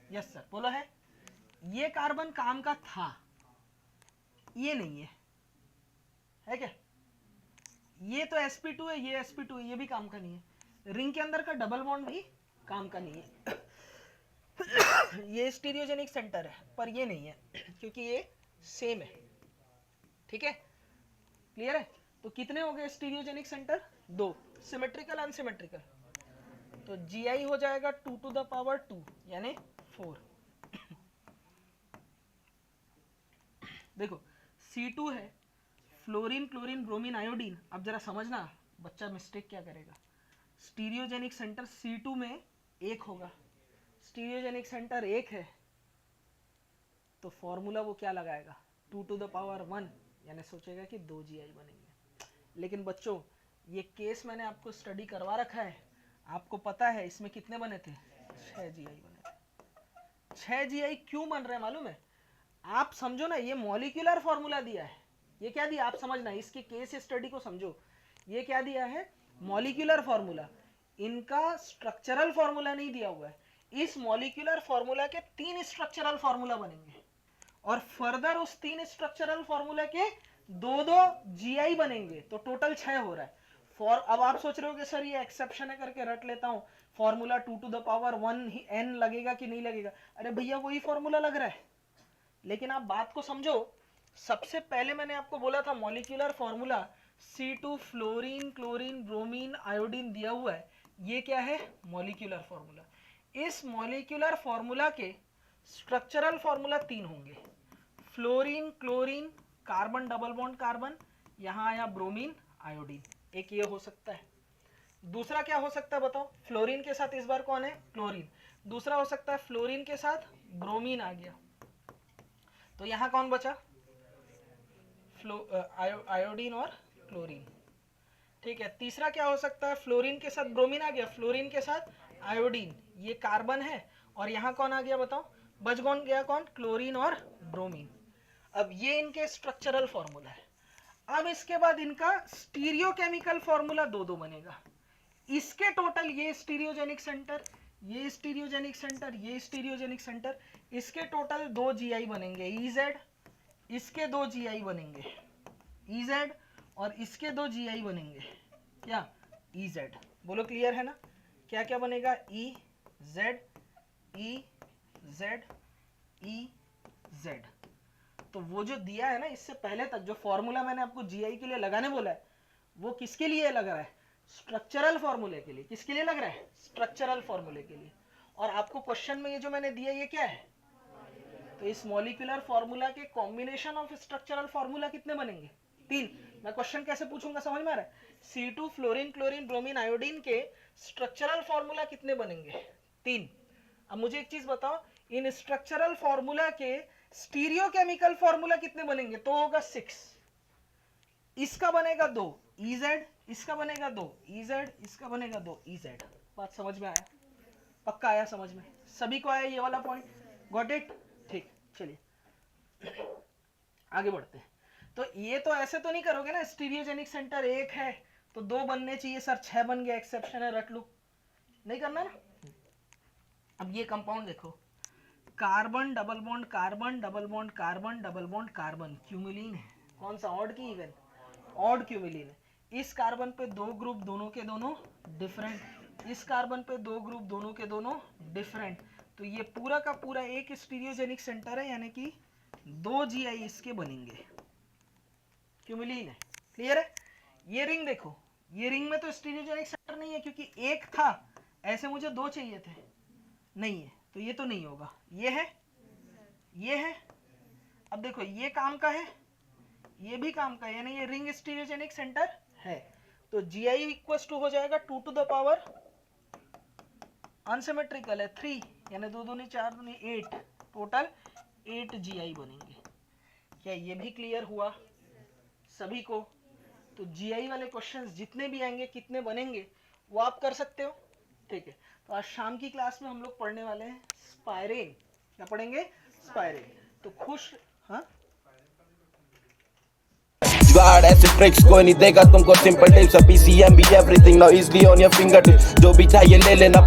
यस सर बोलो है। ये कार्बन काम का था, ये नहीं है, है क्या। ये तो sp2 है, ये sp2 है, ये भी काम का नहीं है। रिंग के अंदर का डबल बॉन्ड भी काम का नहीं है। ये स्टीरियोजेनिक सेंटर है, पर ये नहीं है, क्योंकि ये सेम है। ठीक है, क्लियर है। तो कितने हो गए स्टीरियोजेनिक सेंटर, 2, सिमेट्रिकल अनसिमेट्रिकल, तो जीआई हो जाएगा 2 to the power 2 यानी 4। देखो C2 है, फ्लोरीन क्लोरीन ब्रोमीन आयोडीन। अब जरा समझना बच्चा मिस्टेक क्या करेगा। स्टीरियोजेनिक सेंटर C2 में 1 होगा, स्टीरियोजेनिक सेंटर 1 है, तो फॉर्मूला वो क्या लगाएगा, 2 to the power 1, यानी सोचेगा कि 2 जीआई बनेंगे। लेकिन बच्चों ये केस मैंने आपको स्टडी करवा रखा है, आपको पता है इसमें कितने बने थे, 6 जीआई बने थे। 6 जीआई क्यों बन रहे हैं मालूम है। आप समझो ना, ये मॉलिक्यूलर फॉर्मूला दिया है, ये क्या दिया आप समझना, इसकी केस स्टडी को समझो। ये क्या दिया है, मॉलिक्यूलर फॉर्मूला, इनका स्ट्रक्चरल फॉर्मूला नहीं दिया हुआ है। इस मॉलिक्यूलर फॉर्मूला के 3 स्ट्रक्चरल फॉर्मूला बनेंगे, और फर्दर उस 3 स्ट्रक्चरल फॉर्मूला के 2 जीआई बनेंगे, तो टोटल 6 हो रहा है। फॉर अब आप सोच रहे हो कि सर ये एक्सेप्शन है करके रट लेता हूँ, formula 2 to the power 1 he n लगेगा कि नहीं लगेगा। अरे भैया वही फॉर्मूला लग रहा है, लेकिन आप बात को समझो। सबसे पहले मैंने आपको बोला था molecular formula C2 fluorine chlorine bromine iodine दिया हुआ है, ये क्या है मॉलिक्यूलर फॉर्मूला। इस मॉलिक्यूलर फॉर्मूला के स्ट्रक्चरल फॉर्मूला 3 होंगे, fluorine chlorine carbon double bond carbon, यहाँ आया ब्रोमीन आयोडीन, एक ये हो सकता है। दूसरा क्या हो सकता है बताओ, फ्लोरीन के साथ इस बार कौन है क्लोरीन, दूसरा हो सकता है फ्लोरीन के साथ ब्रोमीन आ गया, तो यहाँ कौन बचा आयोडीन और क्लोरीन, ठीक है। तीसरा क्या हो सकता है, फ्लोरीन के साथ ब्रोमीन आ गया, फ्लोरीन के साथ आयोडीन, ये कार्बन है, और यहाँ कौन आ गया बताओ, बच कौन गया, कौन क्लोरीन और ब्रोमीन। अब ये इनके स्ट्रक्चरल फॉर्मूला है। अब इसके बाद इनका स्टीरियोकेमिकल फॉर्मूला 2 बनेगा। इसके टोटल ये स्टीरियोजेनिक सेंटर, ये स्टीरियोजेनिक सेंटर, ये स्टीरियोजेनिक सेंटर, इसके टोटल 2 जीआई बनेंगे EZ, इसके 2 जीआई बनेंगे EZ, और इसके 2 जीआई बनेंगे क्या EZ। बोलो क्लियर है ना, क्या क्या बनेगा EZ EZ EZ। तो वो जो दिया है ना इससे पहले तक, जो फॉर्मूला मैंने आपको जीआई के लिए लगाने बोला है, वो किसके लिए लग रहा है, स्ट्रक्चरल फॉर्मूले के लिए। किसके लिए लग रहा है, स्ट्रक्चरल फॉर्मूले के लिए। और आपको क्वेश्चन में ये जो मैंने दिया ये क्या है, तो इस मॉलिक्यूलर फॉर्मूला के कॉम्बिनेशन ऑफ स्ट्रक्चरल फॉर्मूला कितने बनेंगे 3। मैं क्वेश्चन कैसे पूछूंगा समझ में आ रहा है, C2 fluorine chlorine bromine iodine के स्ट्रक्चरल फॉर्मूला कितने बनेंगे 3। अब मुझे एक चीज बताओ, इन स्ट्रक्चरल फॉर्मूला के स्टीरियोकेमिकल फॉर्मूला कितने बनेंगे, तो होगा 6, इसका बनेगा 2 EZ, इसका बनेगा 2 EZ, इसका बनेगा 2 EZ। बात समझ में आया, पक्का आया समझ में, सभी को आया ये वाला पॉइंट, गॉट इट, ठीक। चलिए आगे बढ़ते हैं। तो ये तो ऐसे तो नहीं करोगे ना, स्टीरियोजेनिक सेंटर 1 है तो 2 बनने चाहिए सर, 6 बन गया, एक्सेप्शन है रट लो, नहीं करना ना। अब ये कंपाउंड देखो, carbon double bond carbon double bond carbon double bond carbon, cumulene है, कौन सा ऑड की इवन, ऑड क्यूमिलीन है। इस कार्बन पे 2 ग्रुप दोनों के दोनों डिफरेंट, इस कार्बन पे 2 ग्रुप दोनों के दोनों डिफरेंट, तो ये पूरा का पूरा एक स्टीरियोजेनिक सेंटर है, यानी कि 2 जीआई इसके बनेंगे, क्यूमिलीन है, क्लियर है। ये रिंग देखो, ये रिंग में तो स्टीरियोजेनिक सेंटर नहीं है क्योंकि एक था, ऐसे मुझे 2 चाहिए थे, नहीं है, तो ये तो नहीं होगा, ये है, ये है। अब देखो ये काम का है, ये भी काम का है, यानी ये रिंग स्टीरियोजेनिक सेंटर है, तो GI इक्वल्स टू हो जाएगा 2 to the power अनसिमेट्रिकल है 3, यानी 2 दूनी 4 दूनी 8, टोटल 8 GI बनेंगे। क्या ये भी क्लियर हुआ सभी को? तो GI वाले क्वेश्चंस जितने भी आएंगे कितने बनेंगे वो आप कर सकते हो, ठीक है। तो आज शाम की क्लास में हम लोग पढ़ने वाले हैं स्पाइरेन, क्या पढ़ेंगे स्पाइरेन। तो खुश, हाँ जुगाड़ ऐसे ट्रिक्स कोई नहीं देगा तुमको, सिंपल टिप्स PCM भी everything now easily on your finger tips, जो भी चाहिए ले लेना।